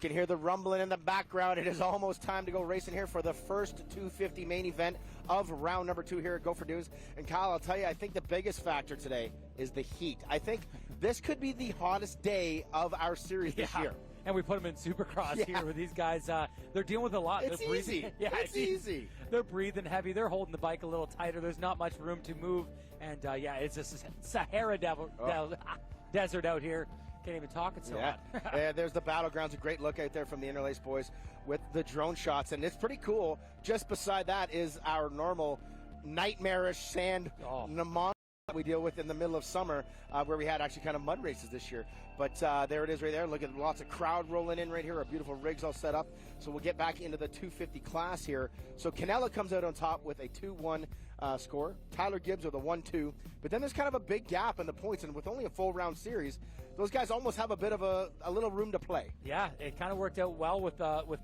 You can hear the rumbling in the background. It is almost time to go racing here for the first 250 main event of round number 2 here at Gopher News. And Kyle, I'll tell you, I think the biggest factor today is the heat. I think this could be the hottest day of our series this year. And we put them in Supercross here with these guys. They're dealing with a lot. It's easy. It's easy. They're breathing heavy. They're holding the bike a little tighter. There's not much room to move. And, it's a Sahara desert out here. Can't even talk, it's so hot. There's the battlegrounds. A great look out there from the Interlace boys with the drone shots. And it's pretty cool. Just beside that is our normal nightmarish sand monster that we deal with in the middle of summer, where we had actually kind of mud races this year. But there it is right there. Look at lots of crowd rolling in right here. Our beautiful rigs all set up. So we'll get back into the 250 class here. So Canella comes out on top with a 2-1 score. Tyler Gibbs with a 1-2. But then there's kind of a big gap in the points, and with only a full round series, those guys almost have a bit of a little room to play. Yeah, it kind of worked out well with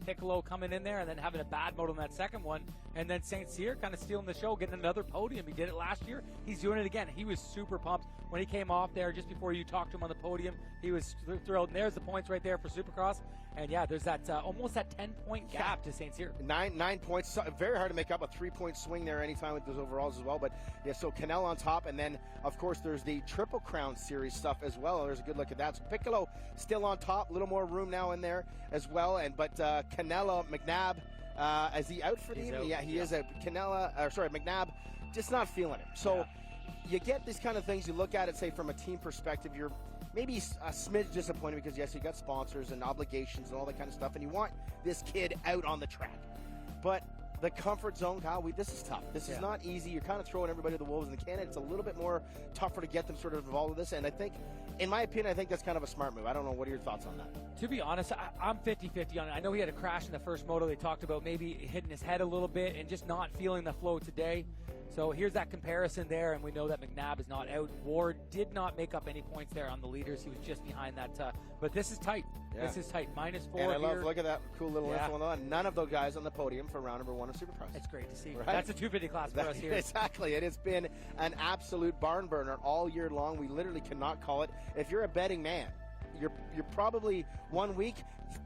Piccolo coming in there and then having a bad mode on that second one. And then St. Cyr kind of stealing the show, getting another podium. He did it last year. He's doing it again. He was super pumped when he came off there just before you talked to him on the podium. He was thrilled. And there's the points right there for Supercross. And there's that almost that 10-point gap to St. Cyr. Nine points. So, very hard to make up a 3-point swing there anytime with those overalls as well. But so Canella on top, and then of course there's the Triple Crown Series stuff as well. There's a good look at that. So Piccolo still on top, a little more room now in there as well. And but Canella, McNabb, is he out for the evening? He is. McNabb just not feeling it. So you get these kind of things. You look at it, say from a team perspective, you're maybe a smidge disappointed because yes, you got sponsors and obligations and all that kind of stuff, and you want this kid out on the track. But the comfort zone, Kyle, this is tough. This is not easy. You're kind of throwing everybody to the wolves in the cannon. It's a little bit more tougher to get them sort of involved with this. And I think, in my opinion, I think that's kind of a smart move. I don't know. What are your thoughts on that? To be honest, I'm 50-50 on it. I know he had a crash in the first moto. They talked about maybe hitting his head a little bit and just not feeling the flow today. So here's that comparison there, and we know that McNabb is not out. Ward did not make up any points there on the leaders. He was just behind that. But this is tight. This is tight. -4 and I love, look at that cool little info on. None of those guys on the podium for round number 1 of Supercross. It's great to see. Right? That's a 250 class for us here. Exactly. It has been an absolute barn burner all year long. We literally cannot call it. If you're a betting man, you're probably 1 week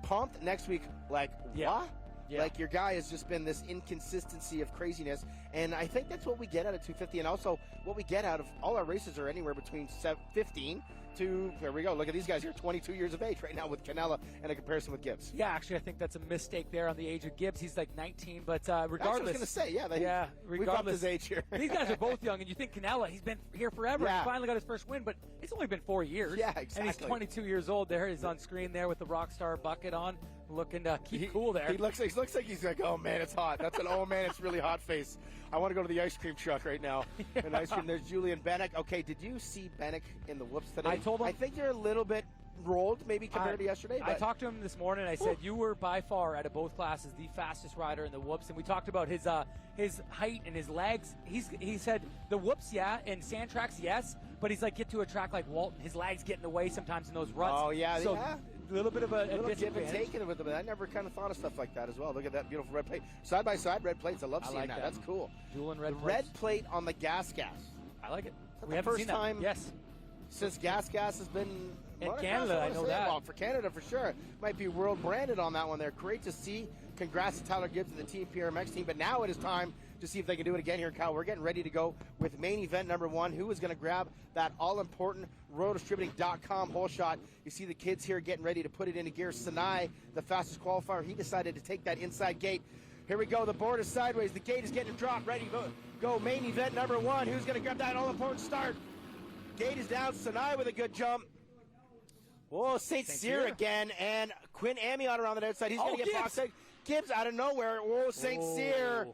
pumped, next week like, what? Like your guy has just been this inconsistency of craziness, and I think that's what we get out of 250, and also what we get out of all our races are anywhere between 15 to, there we go, look at these guys here, 22 years of age right now with Canella and a comparison with Gibbs. Yeah, actually I think that's a mistake there on the age of Gibbs. He's like 19, but regardless. I was going to say, regardless. We bumped his age here. These guys are both young, and you think Canella, he's been here forever. He finally got his first win, but it's only been 4 years. Yeah, exactly. And he's 22 years old there. He's on screen there with the Rockstar bucket on, looking to keep cool there. He looks like he's like, oh man, it's hot. That's an oh man, it's really hot face. I want to go to the ice cream truck right now. And ice cream. There's Julian Bennick. Okay, did you see Bennick in the whoops today? I told him. I think you're a little bit rolled maybe compared to yesterday. But I talked to him this morning. I said you were by far out of both classes the fastest rider in the whoops, and we talked about his height and his legs. He said the whoops, and sand tracks, yes, but he's like get to a track like Walton, his legs get in the way sometimes in those ruts. Oh yeah, so a little bit of a give and take with them. I never kind of thought of stuff like that as well. Look at that beautiful red plate, side by side red plates. I love seeing that. That's cool. Dueling red plates. Red plate on the gas. I like it. We haven't seen that. Time. Yes. Since Gas has been in Canada, I know that. Well, for Canada, for sure. Might be world branded on that one there. Great to see. Congrats to Tyler Gibbs and the Team PRMX team. But now it is time to see if they can do it again here, Kyle. We're getting ready to go with main event number 1. Who is going to grab that all-important rotodistributing.com hole shot? You see the kids here getting ready to put it into gear. Sinai, the fastest qualifier, he decided to take that inside gate. Here we go. The board is sideways. The gate is getting dropped. Ready to go. Main event number 1. Who's going to grab that all-important start? Gate is down. Sinai with a good jump. Whoa, St. Cyr again, and Quinn Amiot around the outside. He's going to get boxed out. Gibbs out of nowhere. Whoa, St. Cyr.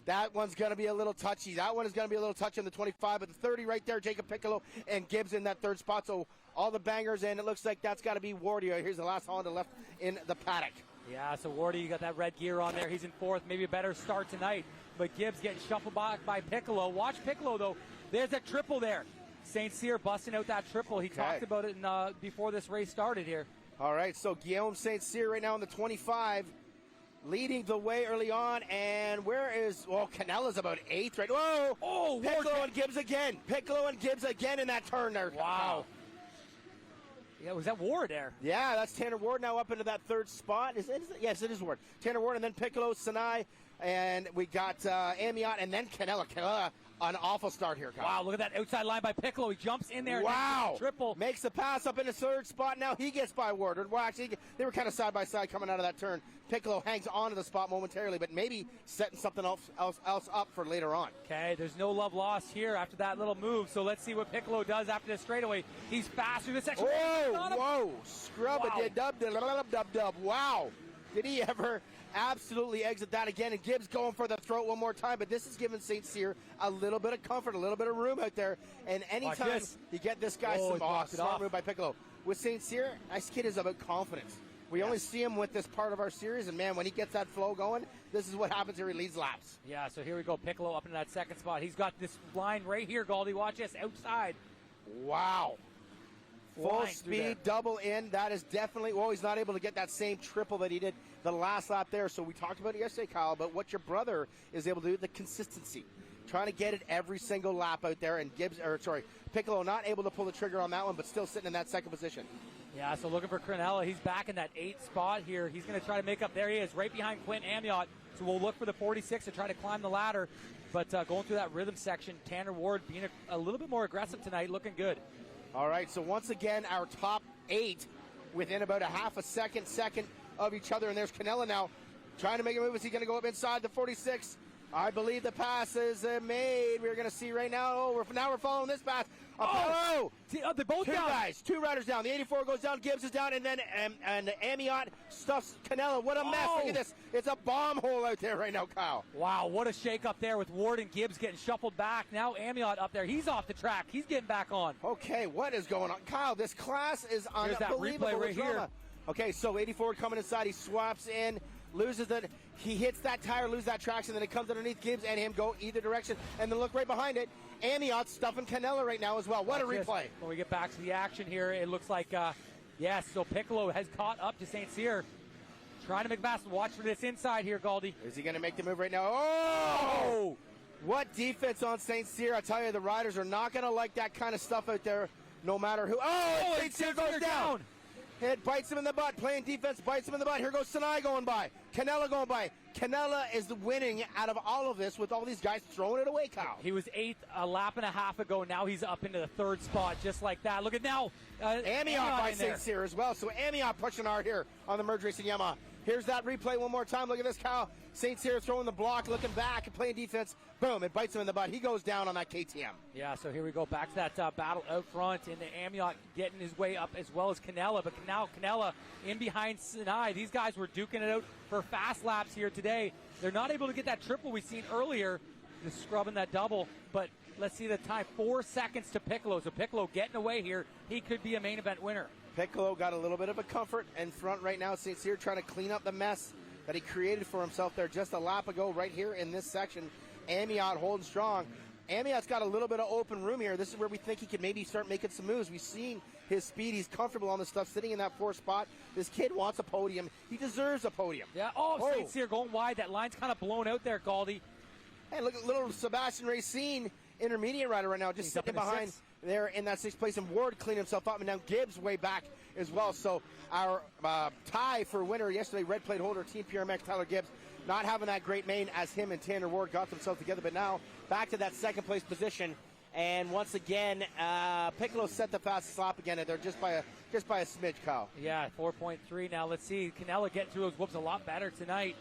That one's going to be a little touchy. That one is going to be a little touchy on the 25, but the 30 right there, Jacob Piccolo and Gibbs in that third spot. So all the bangers, and it looks like that's got to be Wardy. Here's the last Honda left in the paddock. Yeah, so Wardy, you got that red gear on there. He's in 4th. Maybe a better start tonight. But Gibbs getting shuffled back by Piccolo. Watch Piccolo, though. There's that triple there. St. Cyr busting out that triple. He talked about it before this race started here. All right, so Guillaume St. Cyr right now in the 25, leading the way early on. And where is, Canella's about 8th right. Whoa! Oh, Piccolo and Gibbs again. Piccolo and Gibbs again in that turn there. Wow. Yeah, was that Ward there? Yeah, that's Tanner Ward now up into that third spot. Yes, it is Ward. Tanner Ward, and then Piccolo, Sinai, and we got Amiot, and then Canella. Canella, an awful start here, Kyle. Wow, look at that outside line by Piccolo. He jumps in there. Wow. Triple. Makes the pass up in the third spot. Now he gets by Ward. Well, actually, they were kind of side by side coming out of that turn. Piccolo hangs on to the spot momentarily, but maybe setting something else up for later on. Okay, there's no love lost here after that little move, so let's see what Piccolo does after this straightaway. He's faster this section. Whoa. Scrub it. Did dub. Wow. Did he ever absolutely exit that again? And Gibbs going for the throat one more time, but this is giving St. Cyr a little bit of comfort, a little bit of room out there. And anytime you get this guy some smart move by Piccolo. With St. Cyr, this kid is about confidence. We only see him with this part of our series, and man, when he gets that flow going, this is what happens here. He leads laps. Yeah, so here we go. Piccolo up into that second spot. He's got this line right here, Galdi. Watch this, outside. Wow. Full speed, double in. That is definitely, he's not able to get that same triple that he did the last lap there. So we talked about it yesterday, Kyle, but what your brother is able to do, the consistency. Trying to get it every single lap out there, and Piccolo not able to pull the trigger on that one, but still sitting in that second position. Yeah, so looking for Cronella. He's back in that 8th spot here. He's going to try to make up. There he is, right behind Quint Amiot. So we'll look for the 46 to try to climb the ladder. But going through that rhythm section, Tanner Ward being a little bit more aggressive tonight, looking good. All right, so once again, our top 8 within about a half a second of each other. And there's Canella now trying to make a move. Is he going to go up inside the 46? I believe the pass is made. We're going to see right now. Now we're following this pass. They're both two down. Guys, 2 riders down. The 84 goes down. Gibbs is down, and then and Amiot stuffs Canella. What a mess! Look at this. It's a bomb hole out there right now, Kyle. Wow, what a shake up there with Ward and Gibbs getting shuffled back. Now Amiot up there. He's off the track. He's getting back on. Okay, what is going on, Kyle? This class is unbelievable. Here's that replay right here. Okay, so 84 coming inside. He swaps in. Loses it. He hits that tire, loses that traction, then it comes underneath Gibbs and him go either direction. And then look right behind it. Amiot stuffing Canella right now as well. What a replay. When we get back to the action here, it looks like, so Piccolo has caught up to St. Cyr. Trying to make fast. Watch for this inside here, Galdi. Is he going to make the move right now? Oh! What defense on St. Cyr. I tell you, the riders are not going to like that kind of stuff out there, no matter who. Oh, St. Cyr goes down. It bites him in the butt. Playing defense bites him in the butt. Here goes Sinai going by. Canella going by. Canella is the winning out of all of this with all these guys throwing it away, Kyle. He was 8th a lap and a half ago. Now he's up into the 3rd spot just like that. Look at now. Amiot by St. Cyr as well. So Amiot pushing hard here on the Merge Racing Yamaha. Here's that replay one more time. Look at this, Kyle. St. Cyr throwing the block, looking back and playing defense. Boom, it bites him in the butt. He goes down on that KTM. Yeah, so here we go. Back to that battle out front. And the Amiot getting his way up as well as Canella. But now Canella in behind Sinai. These guys were duking it out for fast laps here today. They're not able to get that triple we seen earlier. Just scrubbing that double. But let's see the time. 4 seconds to Piccolo. So Piccolo getting away here. He could be a main event winner. Piccolo got a little bit of a comfort in front right now. St. Cyr trying to clean up the mess that he created for himself there just a lap ago right here in this section. Amiot holding strong. Amiot's got a little bit of open room here. This is where we think he could maybe start making some moves. We've seen his speed. He's comfortable on the stuff, sitting in that 4th spot. This kid wants a podium. He deserves a podium. Yeah, St. Cyr going wide. That line's kind of blown out there, Galdi. Hey, look at little Sebastian Racine, intermediate rider right now, just sitting behind there in that 6th place. And Ward cleaned himself up, and now Gibbs way back as well. So our tie for winner yesterday, red plate holder, Team PRMX, Tyler Gibbs, not having that great main as him and Tanner Ward got themselves together. But now back to that 2nd place position. And once again, Piccolo set the fastest lap again. They're just by a smidge, Kyle. Yeah, 4.3 now. Let's see. Canella getting through those whoops a lot better tonight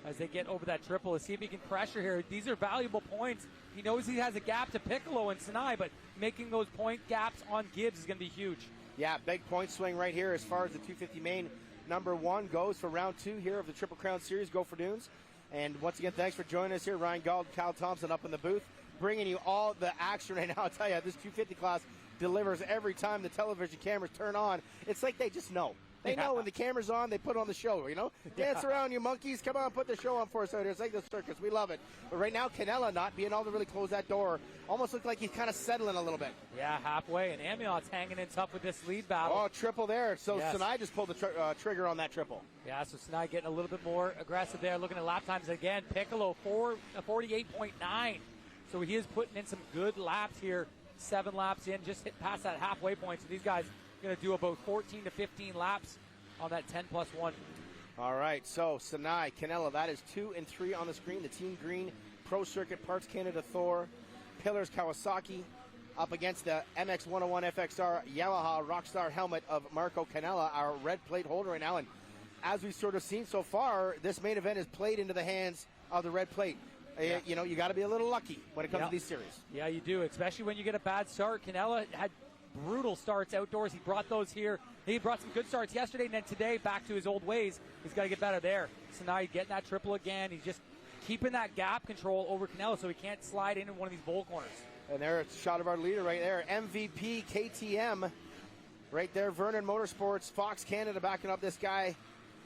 as they get over that triple. Let's see if he can pressure here. These are valuable points. He knows he has a gap to Piccolo and Sinai, but making those point gaps on Gibbs is going to be huge. Yeah, big point swing right here as far as the 250 main number 1 goes for round 2 here of the Triple Crown Series. Gopher Dunes. And once again, thanks for joining us here. Ryan Gauld, Cal Thompson up in the booth, bringing you all the action right now. I'll tell you, this 250 class delivers every time the television cameras turn on. It's like they just know. They know when the camera's on, they put on the show, you know? Dance around, you monkeys. Come on, put the show on for us out here. It's like the circus. We love it. But right now, Canella not being able to really close that door. Almost looked like he's kind of settling a little bit. Yeah, halfway. And Amiot's hanging in tough with this lead battle. Oh, triple there. So yes. Sinai just pulled the trigger on that triple. Yeah, so Sinai getting a little bit more aggressive there. Looking at lap times again. Piccolo, 48.9. So he is putting in some good laps here. 7 laps in, just hit past that halfway point. So these guys going to do about 14 to 15 laps on that 10+1. All right, so Sinai, Canella, that is 2 and 3 on the screen. The Team Green, Pro Circuit, Parts Canada, Thor, Pillars, Kawasaki, up against the MX-101 FXR Yamaha Rockstar helmet of Marco Canella, our red plate holder right now. And as we've sort of seen so far, this main event is played into the hands of the red plate. Yeah. You know, you got to be a little lucky when it comes to these series. Yeah, you do, especially when you get a bad start. Canella had brutal starts outdoors. He brought those here. He brought some good starts yesterday, and then today back to his old ways. He's got to get better there. So now he's getting that triple again. He's just keeping that gap control over Canella so he can't slide into one of these bowl corners. And there's a shot of our leader right there, MVP KTM. Right there, Vernon Motorsports, Fox Canada backing up this guy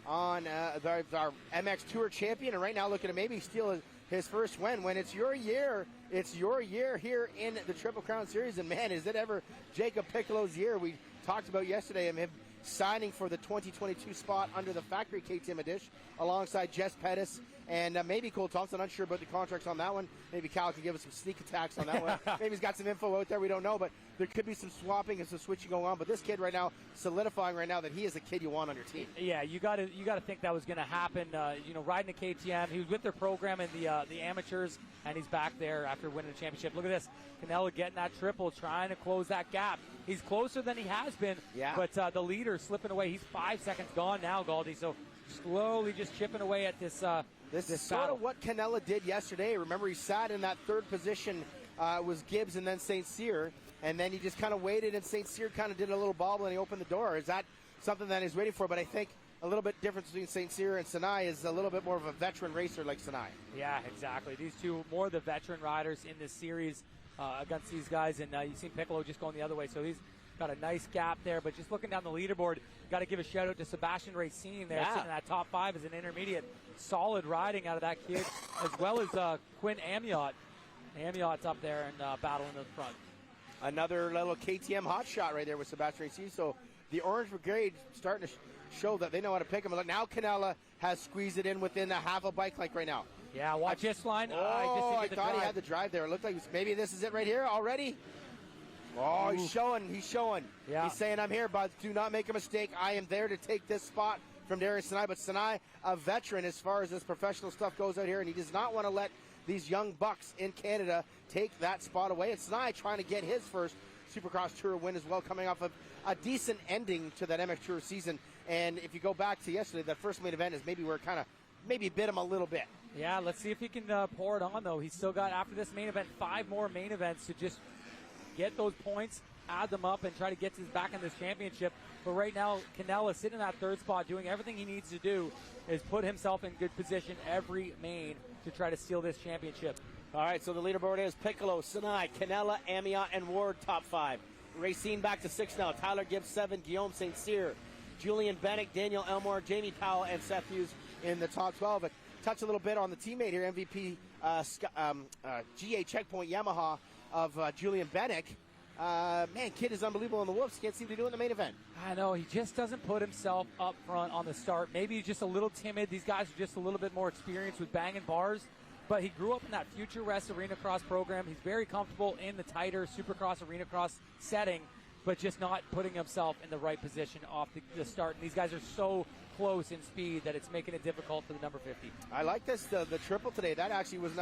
on our MX Tour champion. And right now looking to maybe steal his first win. When it's your year here in the Triple Crown Series. And man, is it ever Jacob Piccolo's year. We talked about yesterday him signing for the 2022 spot under the factory KTM edition alongside Jess Pettis and maybe Cole Thompson. Unsure about the contracts on that one. Maybe Cal can give us some sneak attacks on that one. Maybe he's got some info out there we don't know, but there could be some swapping and some switching going on. But this kid right now solidifying right now that he is a kid you want on your team. Yeah, you got to think that was going to happen. Riding a KTM, he was with their program in the amateurs, and he's back there after winning the championship. Look at this, Canella getting that triple, trying to close that gap. He's closer than he has been, but the leader slipping away. He's 5 seconds gone now, Galdi. So slowly just chipping away at this. This is sort of what Canella did yesterday. Remember, he sat in that third position. Was Gibbs and then St. Cyr, and then he just kind of waited, and St. Cyr kind of did a little bobble, and he opened the door. Is that something that he's waiting for? But I think a little bit difference between St. Cyr and Sinai is a little bit more of a veteran racer like Sinai. Yeah, exactly. These two more the veteran riders in this series against these guys, and you've seen Piccolo just going the other way, so he's got a nice gap there. But just looking down the leaderboard, got to give a shout out to Sebastian Racine there, sitting in that top 5 as an intermediate. Solid riding out of that kid, as well as Quinn Amiot. Amiot's up there and battling in the front. Another little KTM hot shot right there with Sebastian Racine. So the Orange Brigade starting to show that they know how to pick him. And look, now Canella has squeezed it in within a half a bike length right now. Yeah, watch this line. I thought he had the drive there. It looked like maybe this is it right here already. Oh, he's showing. Yeah. He's saying, I'm here, but do not make a mistake. I am there to take this spot from Darius Sinai. But Sinai, a veteran as far as this professional stuff goes out here, and he does not want to let these young bucks in Canada take that spot away. And Sinai trying to get his first Supercross Tour win as well, coming off of a decent ending to that MX Tour season. And if you go back to yesterday, that first main event is maybe where it kind of maybe bit him a little bit. Yeah, let's see if he can pour it on, though. He's still got, after this main event, 5 more main events to just get those points, add them up, and try to get back in this championship. But right now, Canella sitting in that third spot, doing everything he needs to do is put himself in good position every main to try to steal this championship. All right, so the leaderboard is Piccolo, Sinai, Canella, Amiot, and Ward, top 5. Racine back to 6 now. Tyler Gibbs, 7. Guillaume St. Cyr, Julian Bennick, Daniel Elmore, Jamie Powell, and Seth Hughes in the top 12. But touch a little bit on the teammate here, MVP GA Checkpoint Yamaha of Julian Bennick. Man, kid is unbelievable in the whoops. Can't seem to do it in the main event. I know. He just doesn't put himself up front on the start. Maybe he's just a little timid. These guys are just a little bit more experienced with banging bars. But he grew up in that Future West Arena Cross program. He's very comfortable in the tighter Supercross Arena Cross setting, but just not putting himself in the right position off the start. And these guys are so close in speed that it's making it difficult for the number 50. I like this, the triple today. That actually was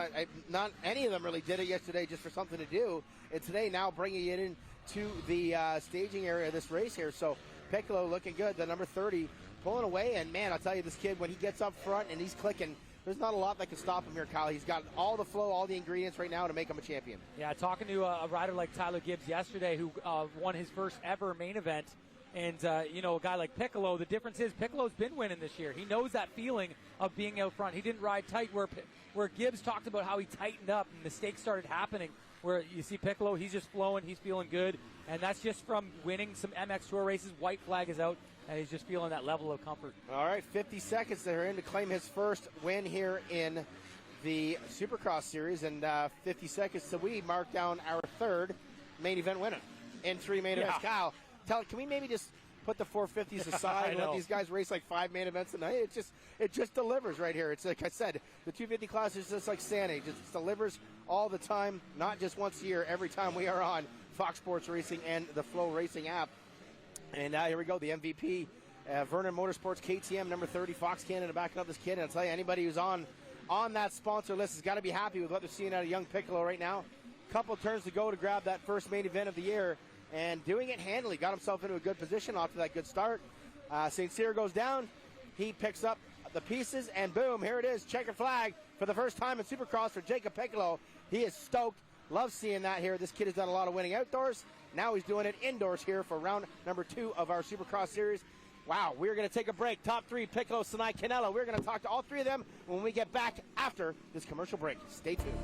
not any of them really did it yesterday just for something to do. And today now bringing it in to the staging area of this race here. So Piccolo looking good, the number 30 pulling away. And man, I'll tell you, this kid, when he gets up front and he's clicking, there's not a lot that can stop him here, Kyle. He's got all the flow, all the ingredients right now to make him a champion. Yeah, talking to a rider like Tyler Gibbs yesterday who won his first ever main event. And, a guy like Piccolo, the difference is Piccolo's been winning this year. He knows that feeling of being out front. He didn't ride tight where Gibbs talked about how he tightened up and mistakes started happening. Where you see Piccolo, he's just flowing, he's feeling good. And that's just from winning some MX Tour races. White flag is out, and he's just feeling that level of comfort. All right, 50 seconds they're in to claim his first win here in the Supercross Series. And 50 seconds so we mark down our third main event winner in 3 main events. Kyle, can we maybe just put the 450s aside and let these guys race like 5 main events a night? It just delivers right here. It's like I said, the 250 class is just like Santa. It just delivers all the time, not just once a year, every time we are on Fox Sports Racing and the Flow Racing app. And here we go, the MVP, Vernon Motorsports KTM number 30, Fox Canada backing up this kid. And I'll tell you, anybody who's on that sponsor list has got to be happy with what they're seeing out of young Piccolo right now. Couple turns to go to grab that first main event of the year, and doing it handily. Got himself into a good position off to that good start. St. Cyr goes down. He picks up the pieces, and boom, here it is. Checkered flag for the first time in Supercross for Jacob Piccolo. He is stoked. Loves seeing that here. This kid has done a lot of winning outdoors. Now he's doing it indoors here for round number 2 of our Supercross series. Wow, we're going to take a break. Top 3, Piccolo, Sinai, Canella. We're going to talk to all 3 of them when we get back after this commercial break. Stay tuned.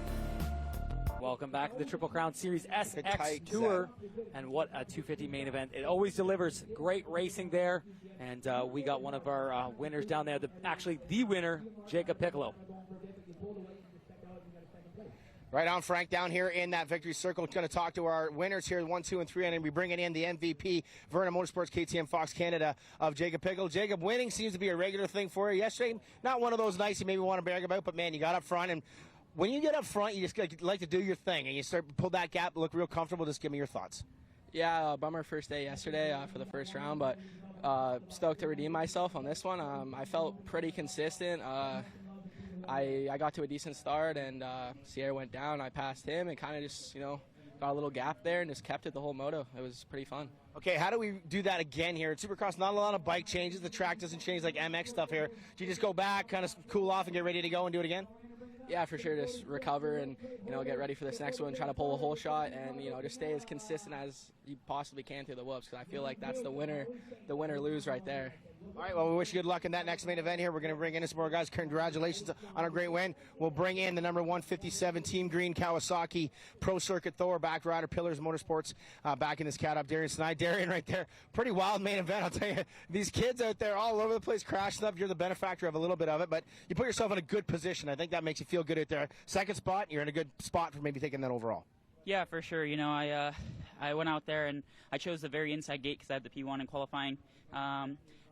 Welcome back to the Triple Crown Series SX Tour, and what a 250 main event. It always delivers great racing there, and we got one of our winners down there, actually the winner, Jacob Piccolo. Right on, Frank, down here in that victory circle. Going to talk to our winners here, 1, 2, and 3, and then we bringing in the MVP, Vernon Motorsports KTM Fox Canada of Jacob Piccolo. Jacob, winning seems to be a regular thing for you. Yesterday, not one of those nights you maybe want to brag about, but man, you got up front, and when you get up front, you just like to do your thing, and you start to pull that gap, look real comfortable. Just give me your thoughts. Yeah, bummer first day yesterday for the first round, but stoked to redeem myself on this one. I felt pretty consistent. I got to a decent start, and Sierra went down. I passed him and kind of just, got a little gap there and just kept it the whole moto. It was pretty fun. Okay, how do we do that again here? At Supercross, not a lot of bike changes. The track doesn't change like MX stuff here. Do you just go back, kind of cool off, and get ready to go and do it again? Yeah, for sure. Just recover and, get ready for this next one, try to pull a whole shot and, just stay as consistent as you possibly can through the whoops, because I feel like that's the winner-lose right there. All right, well, we wish you good luck in that next main event here. We're going to bring in some more guys. Congratulations on a great win. We'll bring in the number 157 Team Green Kawasaki Pro Circuit Thor back rider, Pillars Motorsports, back in this cat up. Darian Snide. Darian right there. Pretty wild main event, I'll tell you. These kids out there all over the place crashing up. You're the benefactor of a little bit of it, but you put yourself in a good position. I think that makes you feel good out there. Second spot, you're in a good spot for maybe taking that overall. Yeah, for sure. I went out there and I chose the very inside gate because I had the P1 in qualifying.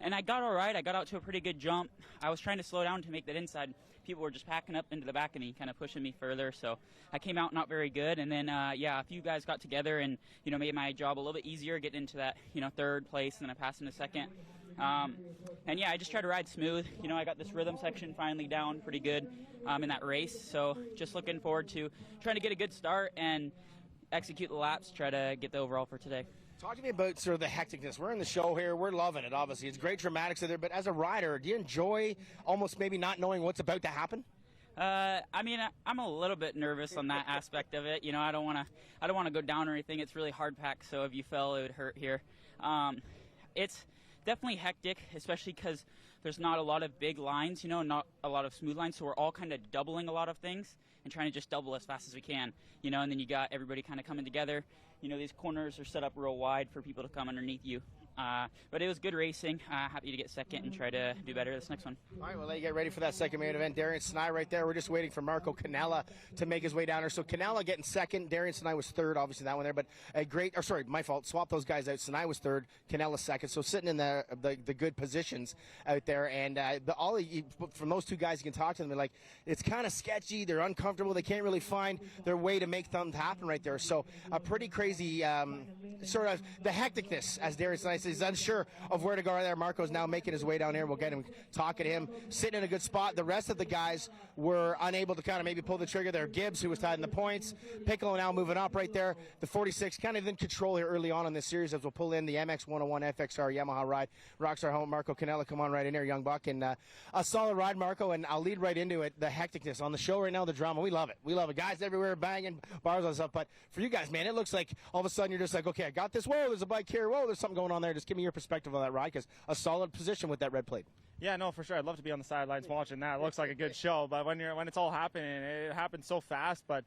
And I got all right. I got out to a pretty good jump. I was trying to slow down to make that inside. People were just packing up into the back of me, kind of pushing me further. So I came out not very good. And then, a few guys got together and, made my job a little bit easier, getting into that, third place. And then I passed into second. I just tried to ride smooth. I got this rhythm section finally down pretty good in that race. So just looking forward to trying to get a good start and execute the laps, try to get the overall for today. Talk to me about sort of the hecticness. We're in the show here. We're loving it, obviously. It's great dramatics there. But as a rider, do you enjoy almost maybe not knowing what's about to happen? I'm a little bit nervous on that aspect of it. I don't want to go down or anything. It's really hard packed, so if you fell, it would hurt here. It's definitely hectic, especially because there's not a lot of big lines, not a lot of smooth lines, so we're all kind of doubling a lot of things and trying to just double as fast as we can, and then you got everybody kind of coming together. These corners are set up real wide for people to come underneath you. But it was good racing. Happy to get second and try to do better this next one. All right, well, let you get ready for that second main event. Darian Sinai right there. We're just waiting for Marco Canella to make his way down there. So Canella getting second. Darian Sinai was third, obviously that one there. But my fault. Swap those guys out. Sinai was third. Canella second. So sitting in the good positions out there. And from those two guys, you can talk to them. They're like, it's kind of sketchy. They're uncomfortable. They can't really find their way to make things happen right there. So a pretty crazy sort of the hecticness, as Darian Sinai says. He's unsure of where to go right there. Marco's now making his way down here. We'll get him talking to him, sitting in a good spot. The rest of the guys were unable to kind of maybe pull the trigger there. Gibbs, who was tied in the points. Piccolo now moving up right there. The 46 kind of in control here early on in this series as we'll pull in the MX 101 FXR Yamaha ride. Rockstar home, Marco Canella, come on right in there, young buck. And a solid ride, Marco, and I'll lead right into it. The hecticness on the show right now, the drama. We love it. We love it. Guys everywhere banging, bars on stuff. But for you guys, man, it looks like all of a sudden you're just like, okay, I got this. Whoa, there's a bike here. Whoa, there's something going on there. Just give me your perspective on that ride, because a solid position with that red plate. Yeah, no, for sure. I'd love to be on the sidelines watching that. It looks like a good show, but when it's all happening, it happens so fast. But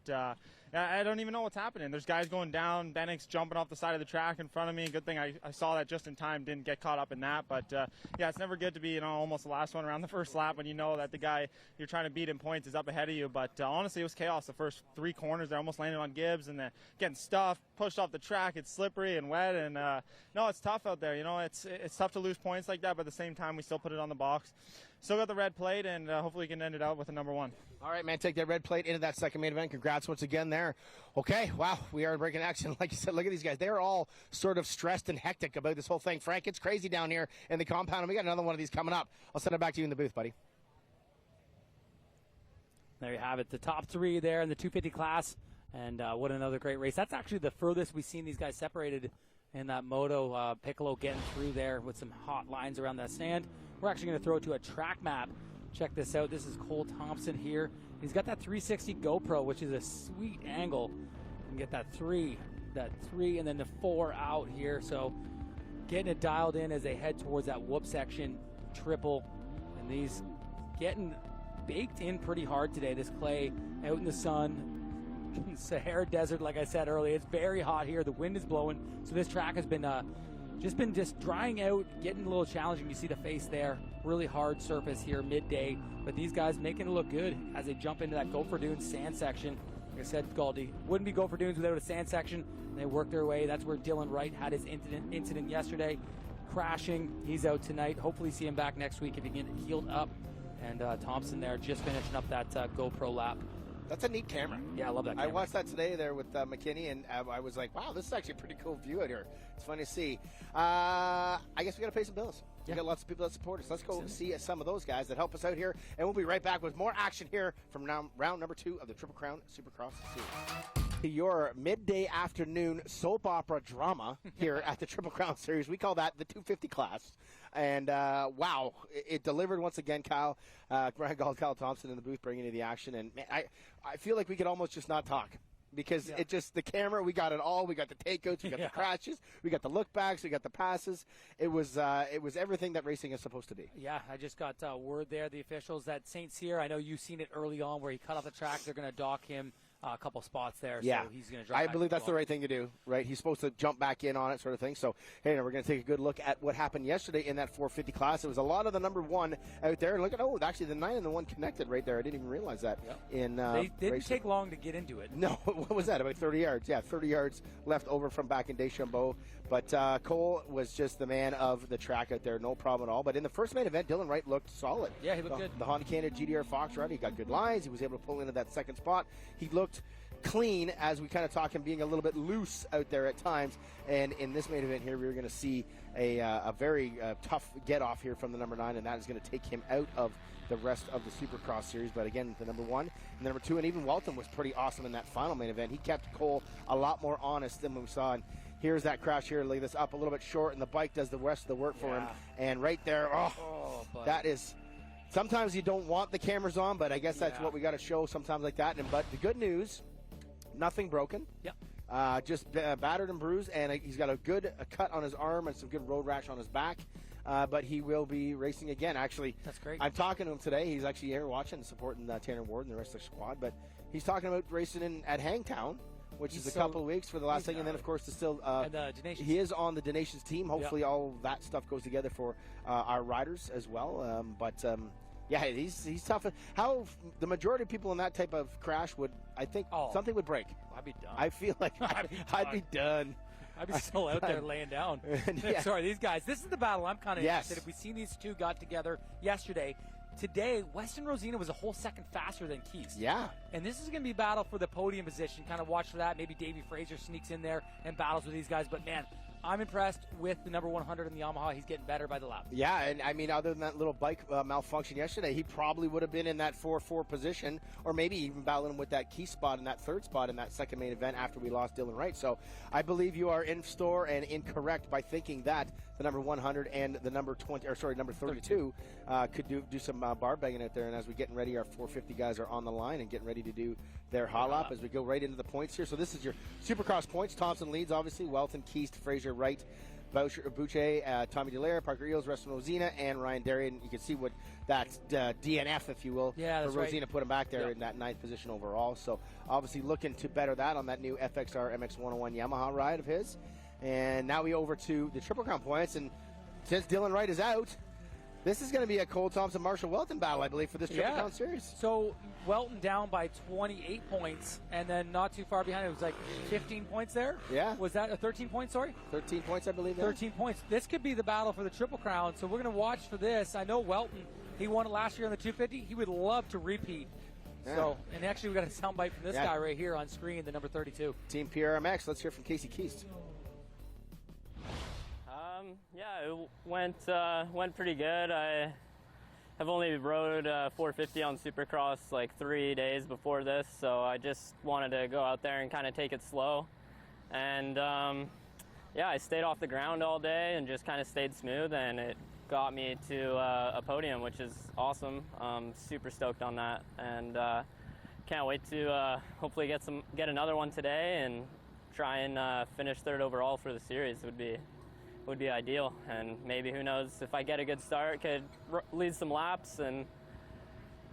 I don't even know what's happening. There's guys going down. Bennick's jumping off the side of the track in front of me. Good thing I saw that just in time. Didn't get caught up in that. But yeah, it's never good to be almost the last one around the first lap when you know that the guy you're trying to beat in points is up ahead of you. But honestly, it was chaos. The first three corners, they almost landed on Gibbs and then getting stuffed, pushed off the track. It's slippery and wet, and no, it's tough out there. It's tough to lose points like that. But at the same time, we still put it on the box. Still got the red plate, and hopefully we can end it out with a number 1. All right, man, take that red plate into that second main event. Congrats once again there. Okay, wow, we are breaking action. Like you said, look at these guys. They're all sort of stressed and hectic about this whole thing. Frank, it's crazy down here in the compound, and we got another one of these coming up. I'll send it back to you in the booth, buddy. There you have it, the top 3 there in the 250 class, and what another great race. That's actually the furthest we've seen these guys separated in that moto. Piccolo getting through there with some hot lines around that stand. We're actually going to throw it to a track map. Check this out. This is Cole Thompson here. He's got that 360 GoPro, which is a sweet angle. You can get that 3, and then the 4 out here. So getting it dialed in as they head towards that whoop section, triple, and these getting baked in pretty hard today. This clay out in the sun, Sahara Desert, like I said earlier. It's very hot here. The wind is blowing, so this track has been just drying out, getting a little challenging. You see the face there. Really hard surface here midday, but these guys making it look good as they jump into that Gopher Dunes sand section. Like I said, Galdi, wouldn't be Gopher Dunes without a sand section. And they work their way. That's where Dylan Wright had his incident yesterday, crashing. He's out tonight. Hopefully see him back next week if he can get healed up. And Thompson there just finishing up that GoPro lap. That's a neat camera. Yeah, I love that camera. I watched that today there with McKinney, and I was like, wow, this is actually a pretty cool view out here. It's fun to see. I guess we got to pay some bills. We got lots of people that support us. Let's go see some of those guys that help us out here, and we'll be right back with more action here from round number 2 of the Triple Crown Supercross Series. Your midday afternoon soap opera drama here at the Triple Crown Series. We call that the 250 class. And, wow, it delivered once again, Kyle. Brian Gall, Kyle Thompson in the booth bringing you the action. And, man, I feel like we could almost just not talk. Because it just, the camera, we got it all. We got the takeouts, we got the crashes, we got the look backs, we got the passes. It was everything that racing is supposed to be. Yeah, I just got word there, the officials, that St. Cyr, I know you've seen it early on where he cut off the track. They're going to dock him a couple spots there. Yeah. So he's going to I believe that's the right thing to do, right? He's supposed to jump back in on it, sort of thing. So, hey, now we're going to take a good look at what happened yesterday in that 450 class. It was a lot of the number 1 out there. Look at, actually the 9 and the 1 connected right there. I didn't even realize that. Yep. They didn't take long to get into it. No, what was that? About 30 yards. Yeah, 30 yards left over from back in Deschambault. But Cole was just the man of the track out there, no problem at all. But in the first main event, Dylan Wright looked solid. Yeah, he looked good. The Honda Canada GDR Fox rider, he got good lines. He was able to pull into that second spot. He looked clean, as we kind of talk him being a little bit loose out there at times. And in this main event here, we're going to see a very tough get off here from the number 9, and that is going to take him out of the rest of the Supercross series. But again, the number 1 and the number 2, and even Walton was pretty awesome in that final main event. He kept Cole a lot more honest than we saw. And here's that crash here. Lay this up a little bit short, and the bike does the rest of the work for him. And right there, that is. Sometimes you don't want the cameras on, but I guess that's what we got to show sometimes like that. But the good news, nothing broken. Yep. Just battered and bruised, and he's got a good cut on his arm and some good road rash on his back. But he will be racing again. Actually, that's great. I'm talking to him today. He's actually here watching and supporting Tanner Ward and the rest of the squad. But he's talking about racing at Hangtown, which is a couple of weeks for the last thing. And then, of course, he is on the Donations team. Hopefully all that stuff goes together for our riders as well. Yeah, he's tough. How the majority of people in that type of crash would, I think, something would break. I'd be done. I feel like I'd be done. I'd be still out there laying down. Sorry, these guys. This is the battle I'm kind of interested. If we seen these two got together yesterday, today Weston Rosina was a whole second faster than Keys. Yeah. And this is going to be a battle for the podium position. Kind of watch for that. Maybe Davey Fraser sneaks in there and battles with these guys. But man, I'm impressed with the number 100 in the Yamaha. He's getting better by the lap. Yeah, and I mean, other than that little bike malfunction yesterday, he probably would have been in that 4-4 position, or maybe even battling with that key spot in that third spot in that second main event after we lost Dylan Wright. So I believe you are in store and incorrect by thinking that the number 100 and the number 32 could do some bar banging out there. And as we're getting ready, our 450 guys are on the line and getting ready to do their hot lap as we go right into the points here. So this is your Supercross points. Thompson leads, obviously. Welton, Keys, Fraser, Wright, Boucher, Tommy Delaire, Parker Eels, Weston Rosina, and Ryan Darien. You can see what that's DNF, if you will, for Rosina put him back there in that 9th position overall. So obviously looking to better that on that new FXR MX-101 Yamaha ride of his. And now we over to the Triple Crown points. And since Dylan Wright is out, This is going to be a Cole Thompson-Marshall Welton battle, I believe, for this Triple Crown Series. So Welton down by 28 points, and then not too far behind. It was like 15 points there. Yeah. Was that a 13 points? Sorry. 13 points, I believe. 13 points. This could be the battle for the Triple Crown. So we're going to watch for this. I know Welton. He won it last year on the 250. He would love to repeat. Yeah. So, and actually, we got a soundbite from this guy right here on screen, the number 32. Team PRMX. Let's hear from Casey Keast. Yeah, it went pretty good. I have only rode 450 on Supercross like 3 days before this, so I just wanted to go out there and kind of take it slow. And yeah, I stayed off the ground all day and just kind of stayed smooth, and it got me to a podium, which is awesome. Super stoked on that, and can't wait to hopefully get another one today and try and finish third overall for the series. Would be ideal, and maybe, who knows, if I get a good start, could lead some laps, and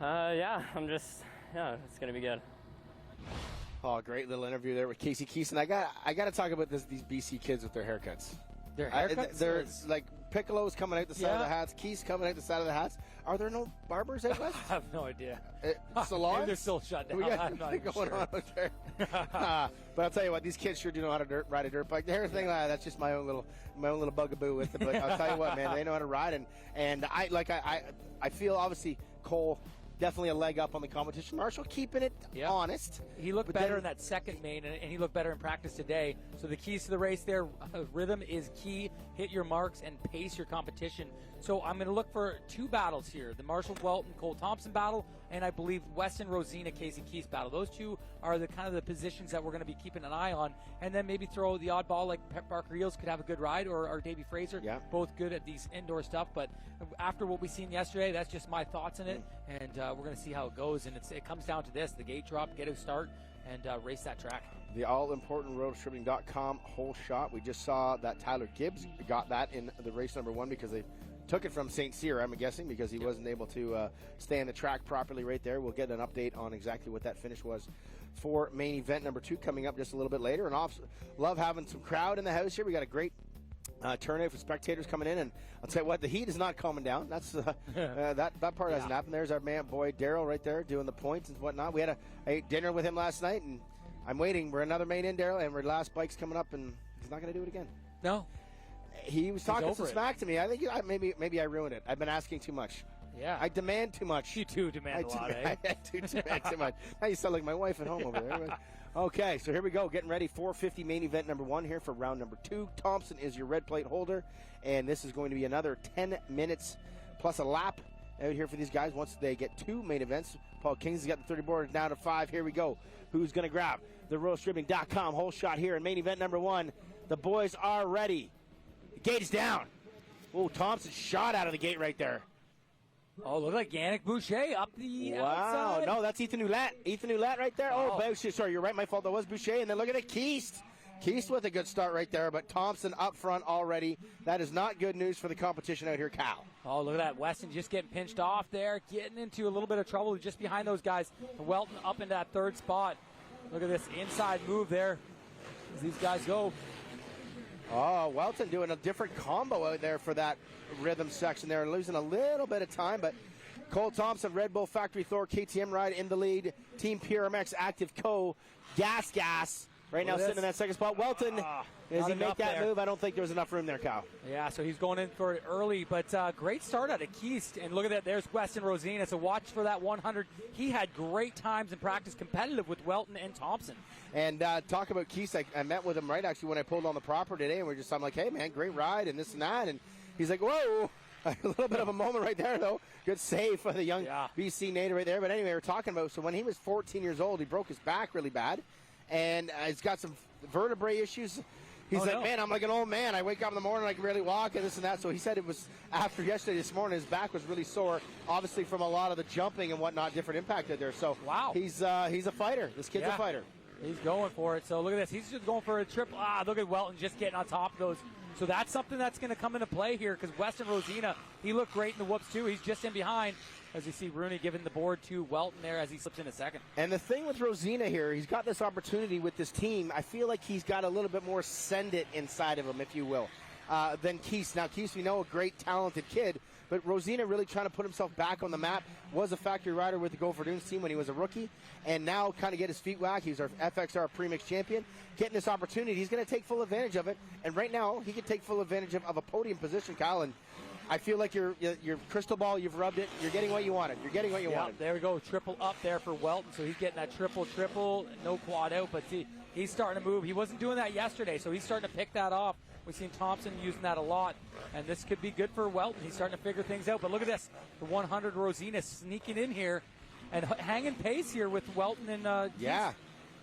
yeah, it's gonna be good. Oh, great little interview there with Casey Keast. And I got to talk about these BC kids with their haircuts. Their haircuts? They're like Piccolo's coming out the side of the hats, Keast coming out the side of the hats. Are there no barbers out west? I have no idea. Salons? They're still shut down. We got I'm not even going sure. on out there. But I'll tell you what, these kids sure do know how to ride a dirt bike. The hair thing, that's just my own little bugaboo with it. But I'll tell you what, man, they know how to ride, and I feel obviously Cole definitely a leg up on the competition. Marshall keeping it honest. He looked better in that second main, and he looked better in practice today. So the keys to the race there, rhythm is key. Hit your marks and pace your competition. So I'm going to look for two battles here. The Marshall Welton, Cole Thompson battle, and I believe Weston Rosina, Casey Keast battle. Those two are the kind of the positions that we're going to be keeping an eye on. And then maybe throw the oddball like Parker Eels could have a good ride, or Davey Fraser. Yeah. Both good at these indoor stuff. But after what we seen yesterday, that's just my thoughts in it. And we're going to see how it goes. And it comes down to this: the gate drop, get a start, and race that track. The all-important roadstripping.com whole shot. We just saw that Tyler Gibbs got that in the race number 1 because they took it from St. Cyr, I'm guessing, because he wasn't able to stay on the track properly right there. We'll get an update on exactly what that finish was for main event number 2 coming up just a little bit later. And love having some crowd in the house here. We got a great turnout for spectators coming in, and I'll tell you what, the heat is not calming down. That's that part hasn't happened. There's our boy Daryl right there doing the points and whatnot. We had I ate dinner with him last night, and I'm waiting. We're another main in, Daryl, and our last bike's coming up, and he's not going to do it again. No. He was talking some smack to me. I think maybe I ruined it. I've been asking too much. Yeah. I demand too much. You do demand a lot, eh? I do demand too much. Now you sound like my wife at home over there. Okay, so here we go. Getting ready. 450 main event number 1 here for round number 2. Thompson is your red plate holder, and this is going to be another 10 minutes plus a lap out here for these guys once they get 2 main events. Paul Kings has got the 30 board down to 5. Here we go. Who's going to grab the roadstripping.com whole shot here in main event number 1? The boys are ready. The gate is down. Oh, Thompson shot out of the gate right there. Oh, look like Yannick Boucher up the outside. No, that's Ethan Ouellette. Ethan Ouellette right there. Oh, Boucher. Sorry, you're right. My fault. That was Boucher. And then look at it, Keast. Keast with a good start right there, but Thompson up front already. That is not good news for the competition out here, Cal. Oh, look at that. Weston just getting pinched off there, getting into a little bit of trouble just behind those guys. Welton up into that 3rd spot. Look at this inside move there as these guys go. Oh, Welton doing a different combo out there for that rhythm section there, losing a little bit of time, but Cole Thompson, Red Bull Factory Thor KTM ride in the lead. Team PRMX Active Co. Gas. Right now sitting in that 2nd spot. Welton, does he make that move? I don't think there was enough room there, Cal. Yeah, so he's going in for it early, but great start out of Keast. And look at that, there's Weston Rosina. So watch for that 100. He had great times in practice, competitive with Welton and Thompson. And talk about Keast, I met with him right actually when I pulled on the proper today, and I'm like, hey, man, great ride and this and that. And he's like, whoa. A little bit of a moment right there, though. Good save for the young BC native right there. But anyway, we're talking about, so when he was 14 years old, he broke his back really bad. And he's got some vertebrae issues. He's man, I'm like an old man. I wake up in the morning, I can barely walk and this and that. So he said it was after yesterday, this morning, his back was really sore, obviously from a lot of the jumping and whatnot, different impact out there. So he's a fighter. This kid's a fighter. He's going for it. So look at this. He's just going for a triple. Look at Welton just getting on top of those. So that's something that's going to come into play here because Weston Rosina, he looked great in the whoops too. He's just in behind. As you see Rooney giving the board to Welton there as he slips in a second. And the thing with Rosina here, he's got this opportunity with this team. I feel like he's got a little bit more send it inside of him, if you will. than Keese. Now, Keese, we know, a great, talented kid, but Rosina really trying to put himself back on the map. Was a factory rider with the Gopher Dunes team when he was a rookie, and now kind of get his feet whacked. He's our FXR premix champion. Getting this opportunity, he's going to take full advantage of it, and right now he can take full advantage of a podium position, Kyle, and I feel like your crystal ball, you've rubbed it. You're getting what you wanted. You're getting what you wanted. There we go. Triple up there for Welton. So he's getting that triple. No quad out, but see, he's starting to move. He wasn't doing that yesterday, so he's starting to pick that off. We've seen Thompson using that a lot, and this could be good for Welton. He's starting to figure things out. But look at this. The 100 Rosina sneaking in here and hanging pace here with Welton and yeah.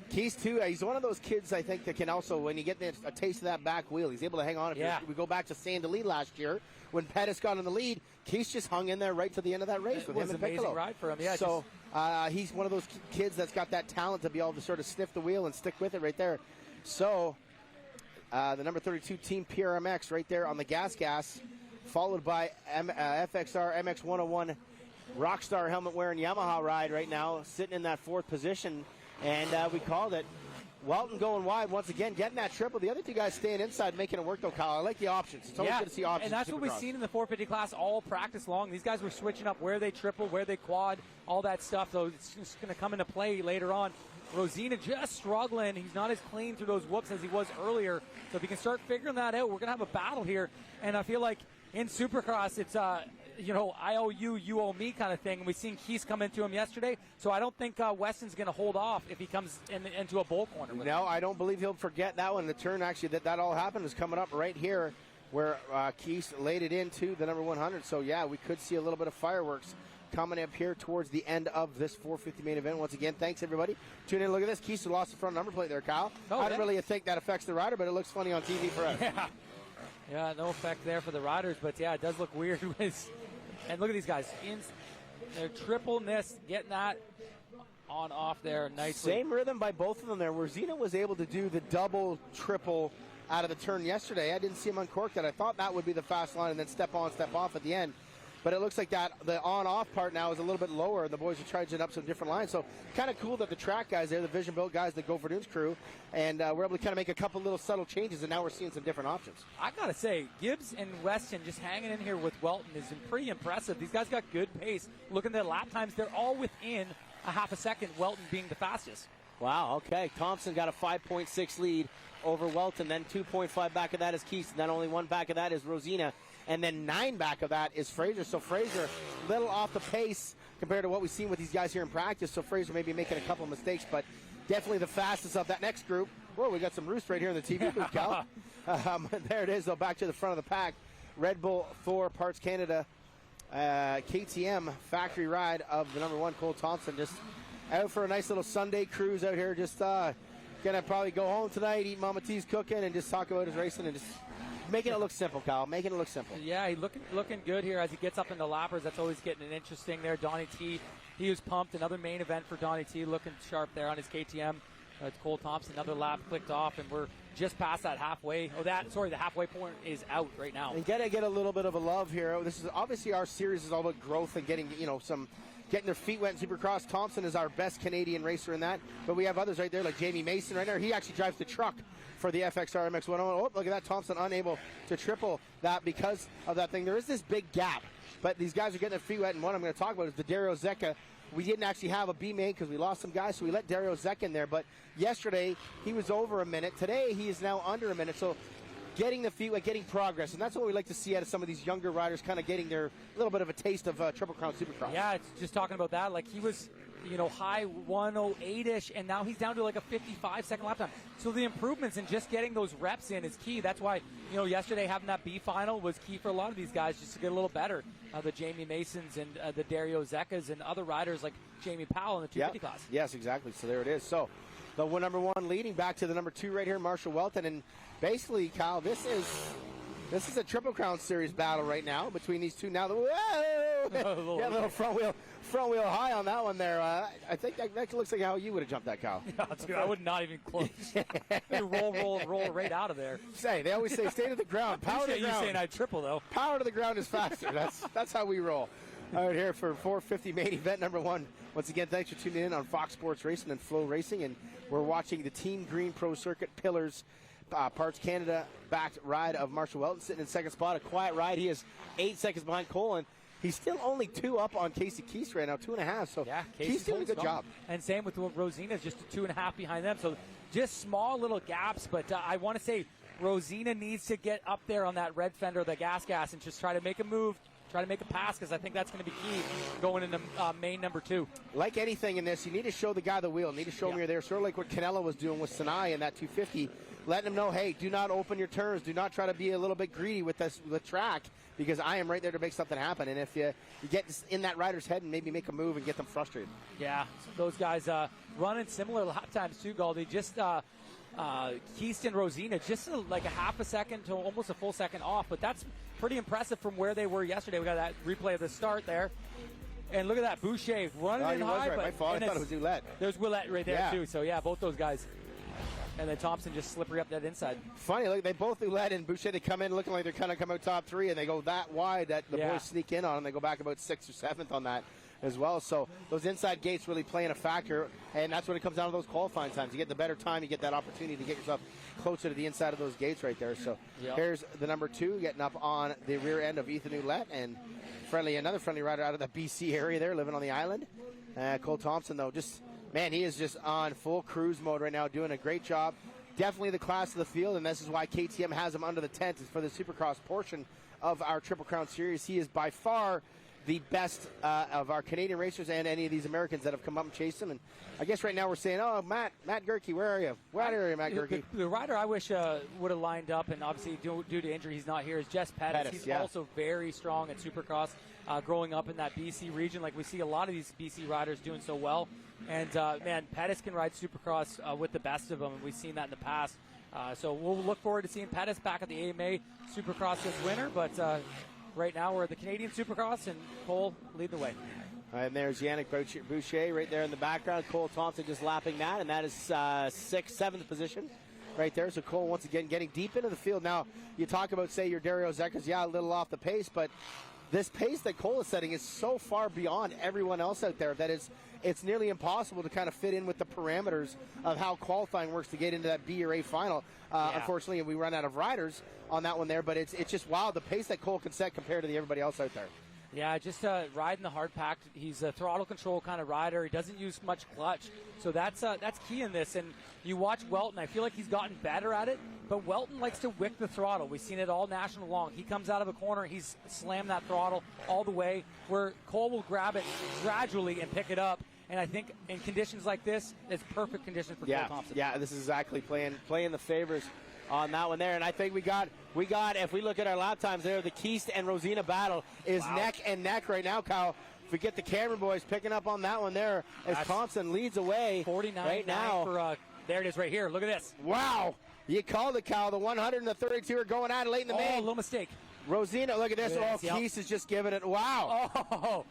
Keese, too, he's one of those kids, I think, that can also, when you get a taste of that back wheel, he's able to hang on. We go back to Sand Lee last year, when Pettis got in the lead, Keese just hung in there right to the end of that race with him and Piccolo. It was an amazing ride for him, yeah. So he's one of those kids that's got that talent to be able to sort of sniff the wheel and stick with it right there. So the number 32 team PRMX right there on the gas, followed by FXR MX101 Rockstar helmet-wearing Yamaha ride right now, sitting in that fourth position. And we called it. Welton going wide once again, getting that triple. The other two guys staying inside, making it work, though, Kyle. I like the options. It's always good to see options. And that's what we've seen in the 450 class all practice long. These guys were switching up where they triple, where they quad, all that stuff. So it's just going to come into play later on. Rosina just struggling. He's not as clean through those whoops as he was earlier. So if he can start figuring that out, we're going to have a battle here. And I feel like in Supercross, it's I owe you, you owe me kind of thing. And we've seen Keese come into him yesterday, so I don't think Weston's going to hold off if he comes into a bull corner. No, I don't believe he'll forget that one. The turn, actually, that all happened is coming up right here where Keese laid it into the number 100. So, yeah, we could see a little bit of fireworks coming up here towards the end of this 450 main event. Once again, thanks, everybody. Tune in. Look at this. Keese lost the front number plate there, Kyle. I don't really think that affects the rider, but it looks funny on TV for us. Yeah, no effect there for the riders, but, yeah, it does look weird. And look at these guys. They're triple miss, getting that on off there nicely. Same rhythm by both of them there. Where Zena was able to do the double, triple out of the turn yesterday. I didn't see him uncork that. I thought that would be the fast line and then step on, step off at the end. But it looks like that the on-off part now is a little bit lower, and the boys are charging up some different lines. So kind of cool that the track guys there, the Vision Built guys, the Gopher Dunes crew, and we're able to kind of make a couple little subtle changes, and now we're seeing some different options. I got to say, Gibbs and Weston just hanging in here with Welton is pretty impressive. These guys got good pace. Looking at their lap times, they're all within a half a second, Welton being the fastest. Wow, okay. Thompson got a 5.6 lead over Welton, then 2.5 back of that is Keese, and then only one back of that is Rosina. And then 9 back of that is Fraser. So Fraser, a little off the pace compared to what we've seen with these guys here in practice. So Fraser may be making a couple of mistakes, but definitely the fastest of that next group. Whoa, we got some roost right here in the TV booth, Cal. There it is, though, back to the front of the pack. Red Bull, Thor, Parts Canada, KTM factory ride of the number 1, Cole Thompson. Just out for a nice little Sunday cruise out here. Just going to probably go home tonight, eat Mama T's cooking, and just talk about his racing and just making it look simple, Kyle. Making it look simple. Yeah, he's looking good here as he gets up into lappers. That's always getting an interesting there. Donnie T, he was pumped. Another main event for Donnie T, looking sharp there on his KTM. It's Cole Thompson. Another lap clicked off, and we're just past that halfway. The halfway point is out right now. And get a little bit of a love here. This is obviously our series is all about growth and getting getting their feet wet in Supercross. Thompson is our best Canadian racer in that, but we have others right there like Jamie Mason right there. He actually drives the truck for the FXR MX101. Oh, look at that. Thompson unable to triple that because of that thing. There is this big gap, but these guys are getting their feet wet, and one I'm going to talk about is the Dario Zecca. We didn't actually have a B main because we lost some guys, so we let Dario Zecca in there, but yesterday he was over a minute. Today he is now under a minute, so getting the feet wet, getting progress, and that's what we like to see out of some of these younger riders, kind of getting their little bit of a taste of Triple Crown Supercross. Yeah, it's just talking about that. Like he was, high 108-ish, and now he's down to like a 55-second lap time. So the improvements and just getting those reps in is key. That's why, yesterday having that B final was key for a lot of these guys just to get a little better. The Jamie Masons and the Dario Zeccas and other riders like Jamie Powell in the 250 class. Yes, exactly. So there it is. So the number 1 leading back to the number 2 right here, Marshall Welton. And basically, Kyle, this is a Triple Crown Series battle right now between these two. Now, whoa! Yeah, a little front wheel high on that one there. I think that looks like how you would have jumped that, Kyle. Yeah, dude, I would not even close. roll right out of there. They always say stay to the ground. Power to the ground. You saying I triple though? Power to the ground is faster. That's how we roll. All right, here for 450 main event number 1. Once again, thanks for tuning in on Fox Sports Racing and Flow Racing, and we're watching the Team Green Pro Circuit Pillars Parts Canada backed ride of Marshall Welton sitting in second spot. A quiet ride. He is 8 seconds behind Cole, and he's still only 2 up on Casey Keast right now, 2.5. So yeah, he's doing a good job. And same with Rosina, just 2.5 behind them. So just small little gaps. But I want to say Rosina needs to get up there on that red fender, the gas, and just try to make a move. Try to make a pass, because I think that's going to be key going into main number 2. Like anything in this, you need to show the guy the wheel. You need to show him you're there. Sort of like what Canella was doing with Sinai in that 250, letting him know, hey, do not open your turns. Do not try to be a little bit greedy with the track, because I am right there to make something happen. And if you get in that rider's head and maybe make a move and get them frustrated. Yeah, so those guys running similar lap times too, Galdi. Just Keast and Rosina, just like a half a second to almost a full second off, but that's pretty impressive from where they were yesterday. We got that replay of the start there. And look at that, Boucher running in high. Right. My fault. I thought it was Ouellette. There's Ouellette right there, too. So, yeah, both those guys. And then Thompson just slippery up that inside. Funny, look, they both Ouellette and Boucher, they come in looking like they're kind of coming out top 3, and they go that wide that the boys sneak in on, and they go back about 6th or 7th on that as well. So those inside gates really playing a factor, and that's when it comes down to those qualifying times. You get the better time, you get that opportunity to get yourself closer to the inside of those gates right there. So here's the number 2 getting up on the rear end of Ethan Ouellette, and another friendly rider out of the BC area there, living on the island. Cole Thompson, though, he is just on full cruise mode right now, doing a great job. Definitely the class of the field, and this is why KTM has him under the tent, is for the Supercross portion of our Triple Crown Series. He is by far the best of our Canadian racers and any of these Americans that have come up and chased him. And I guess right now we're saying, oh, Matt Gerke, where are you? Where are you, Matt Gerke? The rider I wish would have lined up, and obviously due to injury he's not here, is Jess Pettis. He's also very strong at Supercross, growing up in that BC region. Like we see a lot of these BC riders doing so well. And, Pettis can ride Supercross with the best of them, and we've seen that in the past. So we'll look forward to seeing Pettis back at the AMA Supercross this winter, but right now we're at the Canadian Supercross, and Cole lead the way. And there's Yannick Boucher right there in the background. Cole Thompson just lapping that, and that is 6th, 7th position right there. So Cole once again getting deep into the field. Now, you talk about, say, your Dario Zekas, a little off the pace, but this pace that Cole is setting is so far beyond everyone else out there that it's nearly impossible to kind of fit in with the parameters of how qualifying works to get into that B or A final. Unfortunately, we run out of riders on that one there, but it's just wild the pace that Cole can set compared to everybody else out there. Yeah, just riding the hard pack. He's a throttle control kind of rider. He doesn't use much clutch, so that's key in this. And you watch Welton. I feel like he's gotten better at it, but Welton likes to wick the throttle. We've seen it all national long. He comes out of a corner, he's slammed that throttle all the way, where Cole will grab it gradually and pick it up. And I think in conditions like this, it's perfect conditions for Cole Thompson. Yeah, this is exactly playing the favors on that one there. And I think we got if we look at our lap times there, the Keast and Rosina battle is neck and neck right now, Kyle. If we get the camera boys picking up on that one there, as Thompson leads away 49 right now. For, there it is right here. Look at this. Wow. You called it, Kyle. The 100 and the 32 are going at it late in the main. Oh, little mistake. Rosina, look at this. Keast is just giving it. Wow. Oh.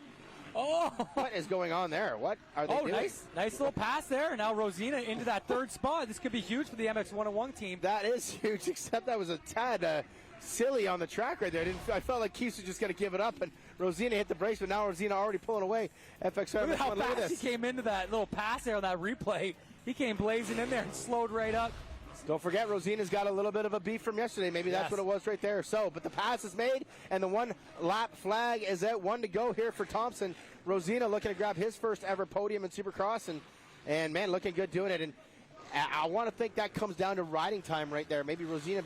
What is going on there? What are they doing? Nice little pass there. And now Rosina into that 3rd spot. This could be huge for the MX-101 team. That is huge, except that was a tad silly on the track right there. I felt like Keith was just going to give it up, and Rosina hit the brakes, but now Rosina already pulling away. FXR. Look at how fast he came into that little pass there on that replay. He came blazing in there and slowed right up. Don't forget, Rosina's got a little bit of a beef from yesterday. Maybe that's what it was right there. So, but the pass is made, and the 1 lap flag is at 1 to go here for Thompson. Rosina looking to grab his first ever podium in Supercross, and man, looking good doing it. And I want to think that comes down to riding time right there. Maybe Rosina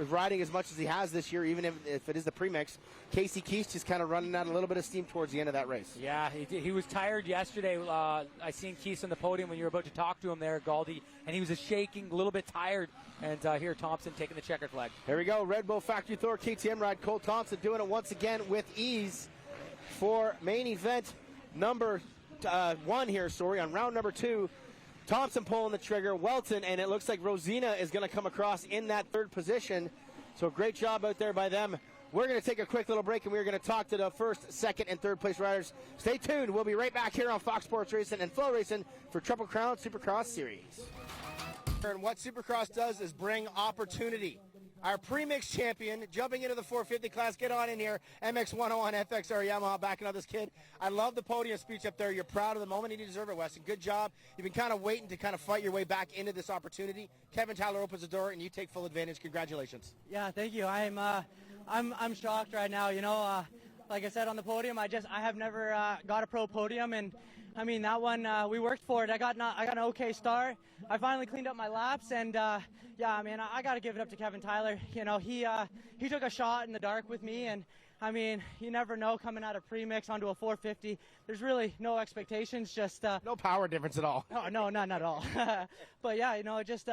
riding as much as he has this year, even if it is the premix. Casey Keast just kind of running out a little bit of steam towards the end of that race. Yeah, he was tired yesterday. I seen Keast on the podium when you were about to talk to him there, Galdi, and he was shaking, a little bit tired. And here, Thompson taking the checkered flag. Here we go, Red Bull Factory Thor KTM ride. Cole Thompson doing it once again with ease for main event number 1 here, on round number 2. Thompson pulling the trigger, Welton, and it looks like Rosina is going to come across in that 3rd position. So great job out there by them. We're going to take a quick little break, and we're going to talk to the 1st, 2nd, and 3rd place riders. Stay tuned. We'll be right back here on Fox Sports Racing and Flow Racing for Triple Crown Supercross Series. And what Supercross does is bring opportunity. our premix champion, jumping into the 450 class. Get on in here. MX101 FXR Yamaha backing up this kid. I love the podium speech up there. You're proud of the moment, and you deserve it, Weston. Good job. You've been kind of waiting to kind of fight your way back into this opportunity. Kevin Tyler opens the door, and you take full advantage. Congratulations. Yeah, thank you. I'm shocked right now. You know, like I said on the podium, I have never got a pro podium, and I mean that one we worked for it. I got an okay start. I finally cleaned up my laps, and yeah, I mean I got to give it up to Kevin Tyler. You know, he took a shot in the dark with me, and I mean you never know coming out of premix onto a 450. There's really no expectations, just no power difference at all. No, none at all. But yeah, you know, just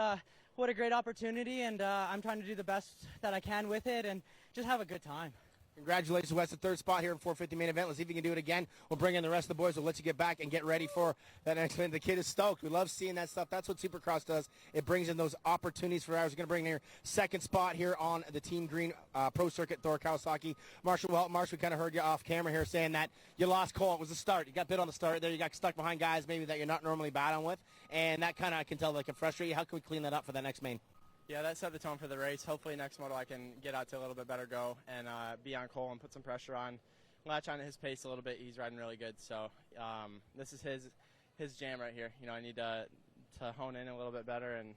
what a great opportunity, and I'm trying to do the best that I can with it, and just have a good time. Congratulations, Wes, the third spot here in 450 main event. Let's see if you can do it again. We'll bring in the rest of the boys. We'll let you get back and get ready for that next event. The kid is stoked. We love seeing that stuff. That's what Supercross does. It brings in those opportunities for ours. We're going to bring in your second spot here on the Team Green Pro Circuit, Thor Kawasaki. Marshall, we kind of heard you off camera here saying that you lost Cole. It was the start. You got bit on the start there. You got stuck behind guys maybe that you're not normally battling with, and that kind of, I can tell, that can frustrate you. How can we clean that up for the next main? Yeah, that set the tone for the race. Hopefully next moto I can get out to a little bit better go and be on Cole and put some pressure on, latch on to his pace a little bit. He's riding really good. So this is his jam right here. You know, I need to hone in a little bit better and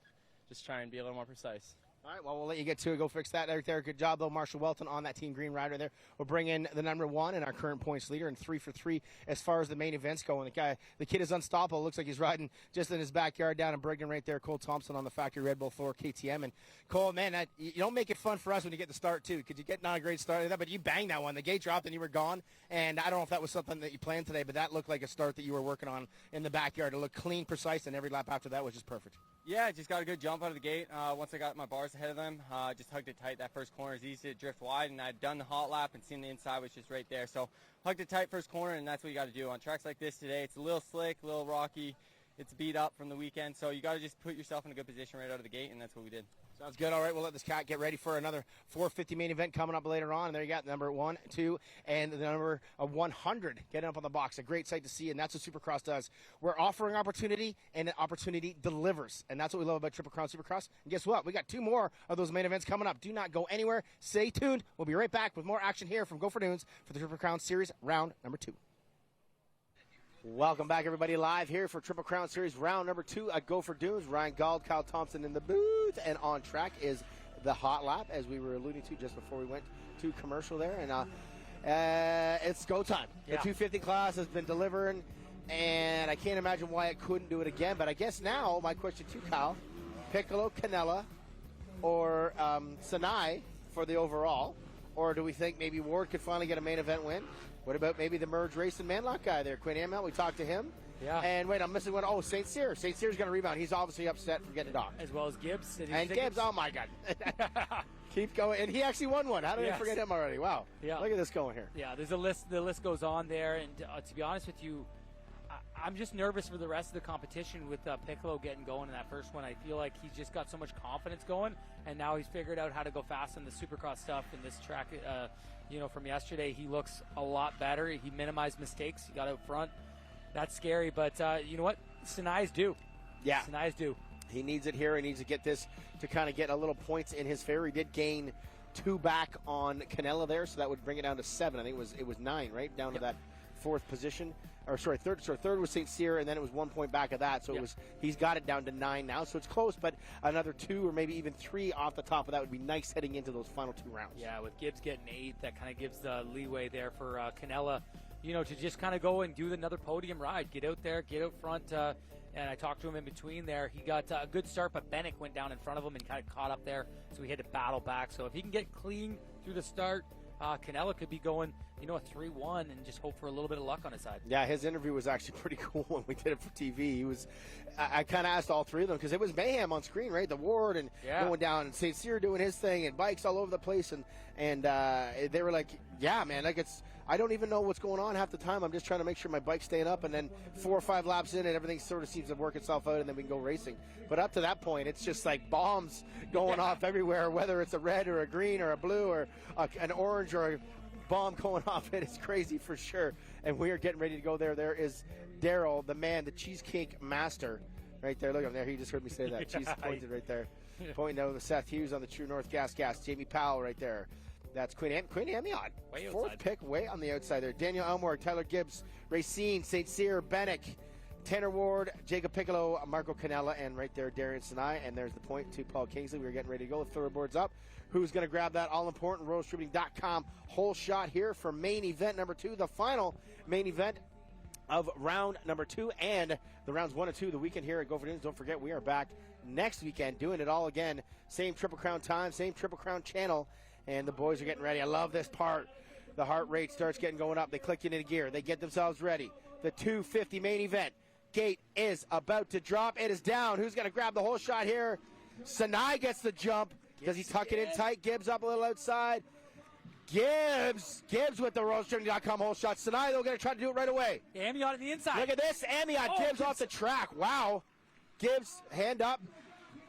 just try and be a little more precise. All right, well, we'll let you get to it. Go fix that right there. Good job, though, Marshall Welton on that Team Green rider there. We'll bring in the number one and our current points leader, and 3 for 3 as far as the main events go. And the kid is unstoppable. Looks like he's riding just in his backyard down in Brighton right there. Cole Thompson on the factory Red Bull Thor KTM. And Cole, man, you don't make it fun for us when you get the start, too, because you get not a great start, but you banged that one. The gate dropped and you were gone. And I don't know if that was something that you planned today, but that looked like a start that you were working on in the backyard. It looked clean, precise, and every lap after that was just perfect. Yeah, I just got a good jump out of the gate. Once I got my bars ahead of them, just hugged it tight. That first corner is easy to drift wide, and I'd done the hot lap and seen the inside was just right there. So hugged it tight first corner, and that's what you got to do. On tracks like this today, it's a little slick, a little rocky. It's beat up from the weekend, so you got to just put yourself in a good position right out of the gate, and that's what we did. Sounds good. All right, we'll let this cat get ready for another 450 main event coming up later on. And there you got number 1, 2, and the number 100 getting up on the box. A great sight to see, and that's what Supercross does. We're offering opportunity, and the opportunity delivers. And that's what we love about Triple Crown Supercross. And guess what? We got 2 more of those main events coming up. Do not go anywhere. Stay tuned. We'll be right back with more action here from Gopher Dunes for the Triple Crown Series round number 2. Welcome back, everybody, live here for Triple Crown Series round number 2 at Gopher Dunes. Ryan Gauld, Kyle Thompson in the booth, and on track is the hot lap, as we were alluding to just before we went to commercial there. And it's go time. Yeah. The 250 class has been delivering, and I can't imagine why it couldn't do it again. But I guess now my question to Kyle, Piccolo, Canella, or Sinai for the overall, or do we think maybe Ward could finally get a main event win? What about maybe the Merge Racing Manlock guy there, Quinn Amell? We talked to him. Yeah. And wait, I'm missing one. Oh, St. Cyr. St. Cyr's going to rebound. He's obviously upset for getting docked. As well as Gibbs. And Gibbs, oh my God. Keep going. And he actually won one. How did I forget him already? Wow. Yeah. Look at this going here. Yeah, there's a list. The list goes on there. And to be honest with you, I'm just nervous for the rest of the competition with Piccolo getting going in that first one. I feel like he's just got so much confidence going, and now he's figured out how to go fast on the Supercross stuff in this track. From yesterday, he looks a lot better. He minimized mistakes. He got out front. That's scary, but you know what? Sinai's due. Yeah. Sinai's due. He needs it here. He needs to get this to kind of get a little points in his favor. He did gain 2 back on Canella there, so that would bring it down to 7. I think it was 9, right? Down to that 4th position. Third was St. Cyr, and then it was 1 point back of that. So he's got it down to 9 now. So it's close, but another 2 or maybe even 3 off the top of that would be nice heading into those final 2 rounds. Yeah, with Gibbs getting 8, that kind of gives the leeway there for Canella, to just kind of go and do another podium ride. Get out there, get out front. And I talked to him in between there. He got a good start, but Bennett went down in front of him and kind of caught up there. So he had to battle back. So if he can get clean through the start, Canella could be going, a 3-1 and just hope for a little bit of luck on his side. Yeah, his interview was actually pretty cool when we did it for TV. I kind of asked all 3 of them because it was mayhem on screen, right? The Ward and going down, and St. Cyr doing his thing, and bikes all over the place, and they were like, yeah, man, I don't even know what's going on half the time. I'm just trying to make sure my bike's staying up, and then 4 or 5 laps in, and everything sort of seems to work itself out, and then we can go racing. But up to that point, it's just like bombs going off everywhere, whether it's a red or a green or a blue or an orange or a bomb going off. It is crazy for sure. And we are getting ready to go there. There is Daryl, the man, the cheesecake master, right there. Look at him there. He just heard me say that. Cheese pointed right there. Pointing out to Seth Hughes on the True North Gas. Jamie Powell right there. That's Quinn Amiot. Way Fourth outside. pick, way on the outside there. Daniel Elmore, Tyler Gibbs, Racine, St. Cyr, Bennick, Tanner Ward, Jacob Piccolo, Marco Canella, and right there, Darian Sinai. And there's the point to Paul Kingsley. We're getting ready to go. The thoroughboard's up. Who's going to grab that all-important RoyalStreaming.com whole shot here for main event number 2, the final main event of round number 2 and the rounds 1 and 2 the weekend here at Gopher News. Don't forget, we are back next weekend doing it all again. Same Triple Crown time, same Triple Crown channel, and the boys are getting ready. I love this part. The heart rate starts getting going up. They click into gear. They get themselves ready. The 250 main event gate is about to drop. It is down. Who's going to grab the whole shot here? Sinai gets the jump. Does he tuck it in tight? Gibbs up a little outside. Gibbs with the RoyalStreaming.com whole shot. Sinai, though, going to try to do it right away. Amiot on the inside. Look at this. Amiot. Gibbs off the track. Wow. Gibbs, hand up.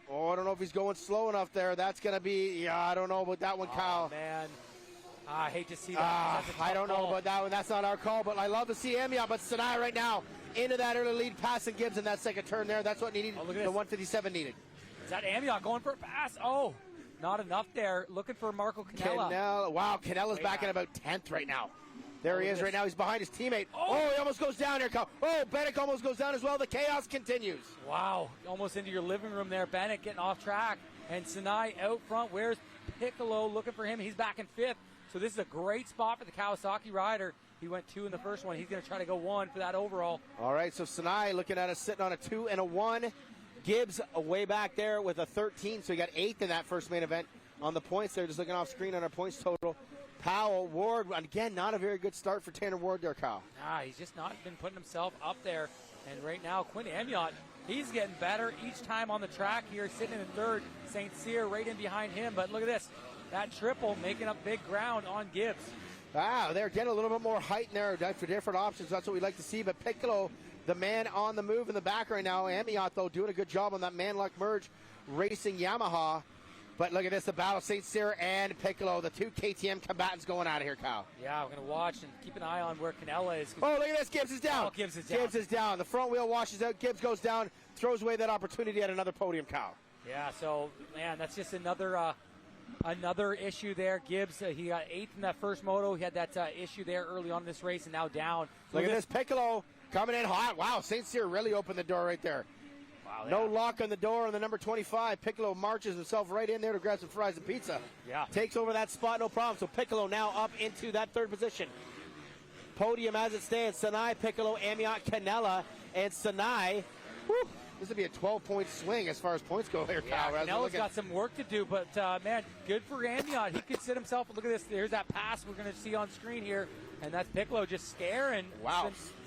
Oh, I don't know if he's going slow enough there. That's going to be, I don't know about that one, Kyle. Man. I hate to see that. I don't know about that one. That's not our call, but I love to see Amiot. But Sinai right now into that early lead, passing Gibbs in that second turn there. That's what needed. Look at the this. 157 needed. Is that Amiot going for a pass? Oh, not enough there. Looking for Marco Canella. Wow, Canella's back in about 10th right now. There he is right now. He's behind his teammate. Oh, he almost goes down here. Oh, Bennick almost goes down as well. The chaos continues. Wow, almost into your living room there. Bennick getting off track. And Sinai out front. Where's Piccolo? Looking for him. He's back in 5th. So this is a great spot for the Kawasaki rider. He went 2 in the first one. He's going to try to go 1 for that overall. All right, so Sinai looking at us sitting on a 2 and a 1. Gibbs way back there with a 13, so he got 8th in that first main event on the points there. Just looking off screen on our points total. Powell, Ward, again, not a very good start for Tanner Ward there, Kyle. He's just not been putting himself up there. And right now, Quinn Amiot, he's getting better each time on the track here, sitting in 3rd. St. Cyr right in behind him. But look at this, that triple making up big ground on Gibbs. Wow, they're getting a little bit more height in there for different options. That's what we like to see. But Piccolo, the man on the move in the back right now. Amiot, though, doing a good job on that man-luck merge, racing Yamaha. But look at this, the battle of St. Cyr and Piccolo, the 2 KTM combatants going out of here, Kyle. Yeah, we're going to watch and keep an eye on where Canella is. Oh, look at this, Gibbs is down. Oh, Gibbs is down. Gibbs is down. The front wheel washes out. Gibbs goes down, throws away that opportunity at another podium, Kyle. Yeah, so, man, that's just another issue there. Gibbs, he got 8th in that first moto. He had that issue there early on in this race and now down. Look at this, Piccolo coming in hot. Wow, St. Cyr really opened the door right there. Wow, no lock on the door on the number 25. Piccolo marches himself right in there to grab some fries and pizza. Yeah. Takes over that spot, no problem. So Piccolo now up into that 3rd position. Podium as it stands. Sinai, Piccolo, Amiot, Canella, and Sinai. Whew, this would be a 12-point swing as far as points go here, yeah, Kyle. Canella's got some work to do, but, man, good for Amiot. He could sit himself. Look at this. There's that pass we're going to see on screen here, and that's Piccolo just scaring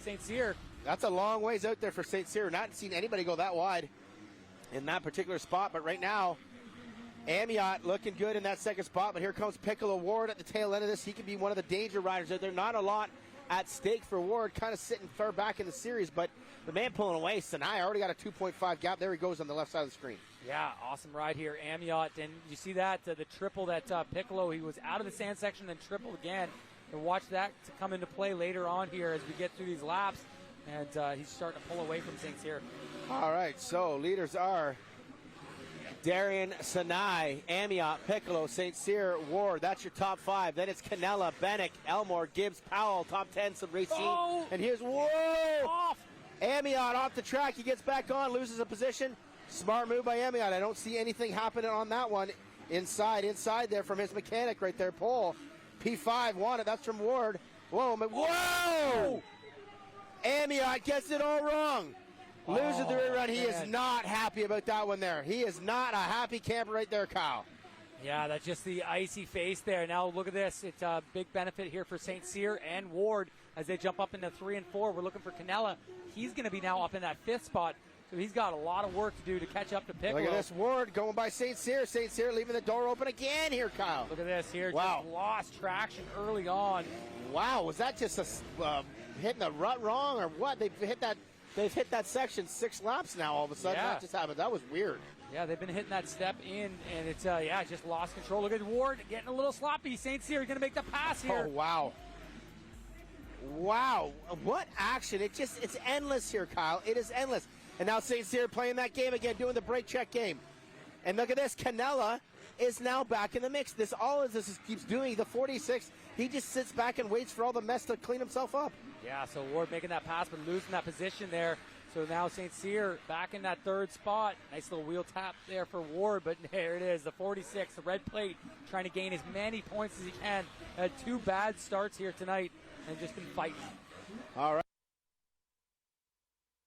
St. Cyr. That's a long ways out there for St. Cyr. Not seen anybody go that wide in that particular spot, but right now, Amiot looking good in that second spot, but here comes Piccolo. Ward at the tail end of this. He could be one of the danger riders out there. Not a lot at stake for Ward, kind of sitting far back in the series, but the man pulling away, Sinai, already got a 2.5 gap. There he goes on the left side of the screen. Yeah, awesome ride here, Amiot. And you see that, the triple that Piccolo, he was out of the sand section, then tripled again. And watch that to come into play later on here as we get through these laps. And he's starting to pull away from St. Cyr. All right, so leaders are Darian, Sinai, Amiot, Piccolo, St. Cyr, Ward. That's your top 5. Then it's Canella, Bennick, Elmore, Gibbs, Powell, top 10, some Racine. Oh! And here's Off! Amiot off the track. He gets back on, loses a position. Smart move by Amiot. I don't see anything happening on that one. Inside there from his mechanic right there, Paul. P5 wanted. That's from Ward. Whoa! Amiot gets it all wrong. Loses the rear run. He is not happy about that one there. He is not a happy camper right there, Kyle. Yeah, that's just the icy face there. Now look at this. It's a big benefit here for St. Cyr and Ward as they jump up into 3 and 4. We're looking for Canella. He's going to be now up in that 5th spot. So he's got a lot of work to do to catch up to Piccolo. Look at this, Ward going by St. Cyr. St. Cyr leaving the door open again here, Kyle. Look at this here. Wow. Just lost traction early on. Wow, was that just a hitting the rut wrong or what? They've hit that section 6 laps now all of a sudden. Yeah. That just happened. That was weird. Yeah, they've been hitting that step in, and it's, just lost control. Look at Ward getting a little sloppy. St. Cyr going to make the pass here. Oh, wow. Wow. What action. It's endless here, Kyle. It is endless. And now St. Cyr playing that game again, doing the brake check game. And look at this, Canella is now back in the mix. This keeps doing, the 46, he just sits back and waits for all the mess to clean himself up. Yeah, so Ward making that pass, but losing that position there. So now St. Cyr back in that third spot. Nice little wheel tap there for Ward, but there it is, the 46, the red plate, trying to gain as many points as he can. Had 2 bad starts here tonight and just been fighting. All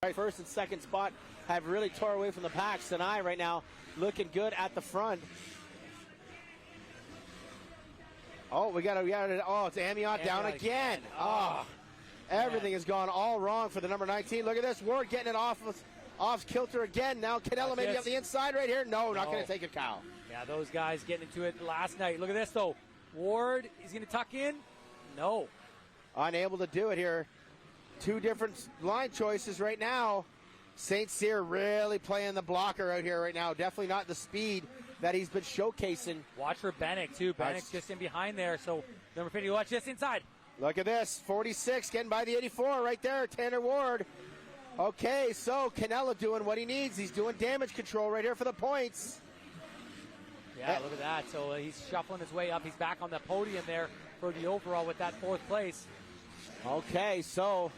right. First and second spot have really tore away from the pack. Sinai right now looking good at the front. Oh, it's Amiot down again. Oh. Everything has gone all wrong for the number 19. Look at this. Ward getting it off kilter again. Now Canella maybe up the inside right here. No, not going to take it, Kyle. Yeah, those guys getting into it last night. Look at this, though. Ward, is he going to tuck in? No. Unable to do it here. 2 different line choices right now. St. Cyr really playing the blocker out here right now. Definitely not the speed that he's been showcasing. Watch for Bennick, too. Bennick's just in behind there. So, number 50, watch this inside. Look at this, 46 getting by the 84 right there, Tanner Ward. Okay, so Canella doing what he needs. He's doing damage control right here for the points. Yeah, look at that. So he's shuffling his way up. He's back on the podium there for the overall with that 4th place. Okay, so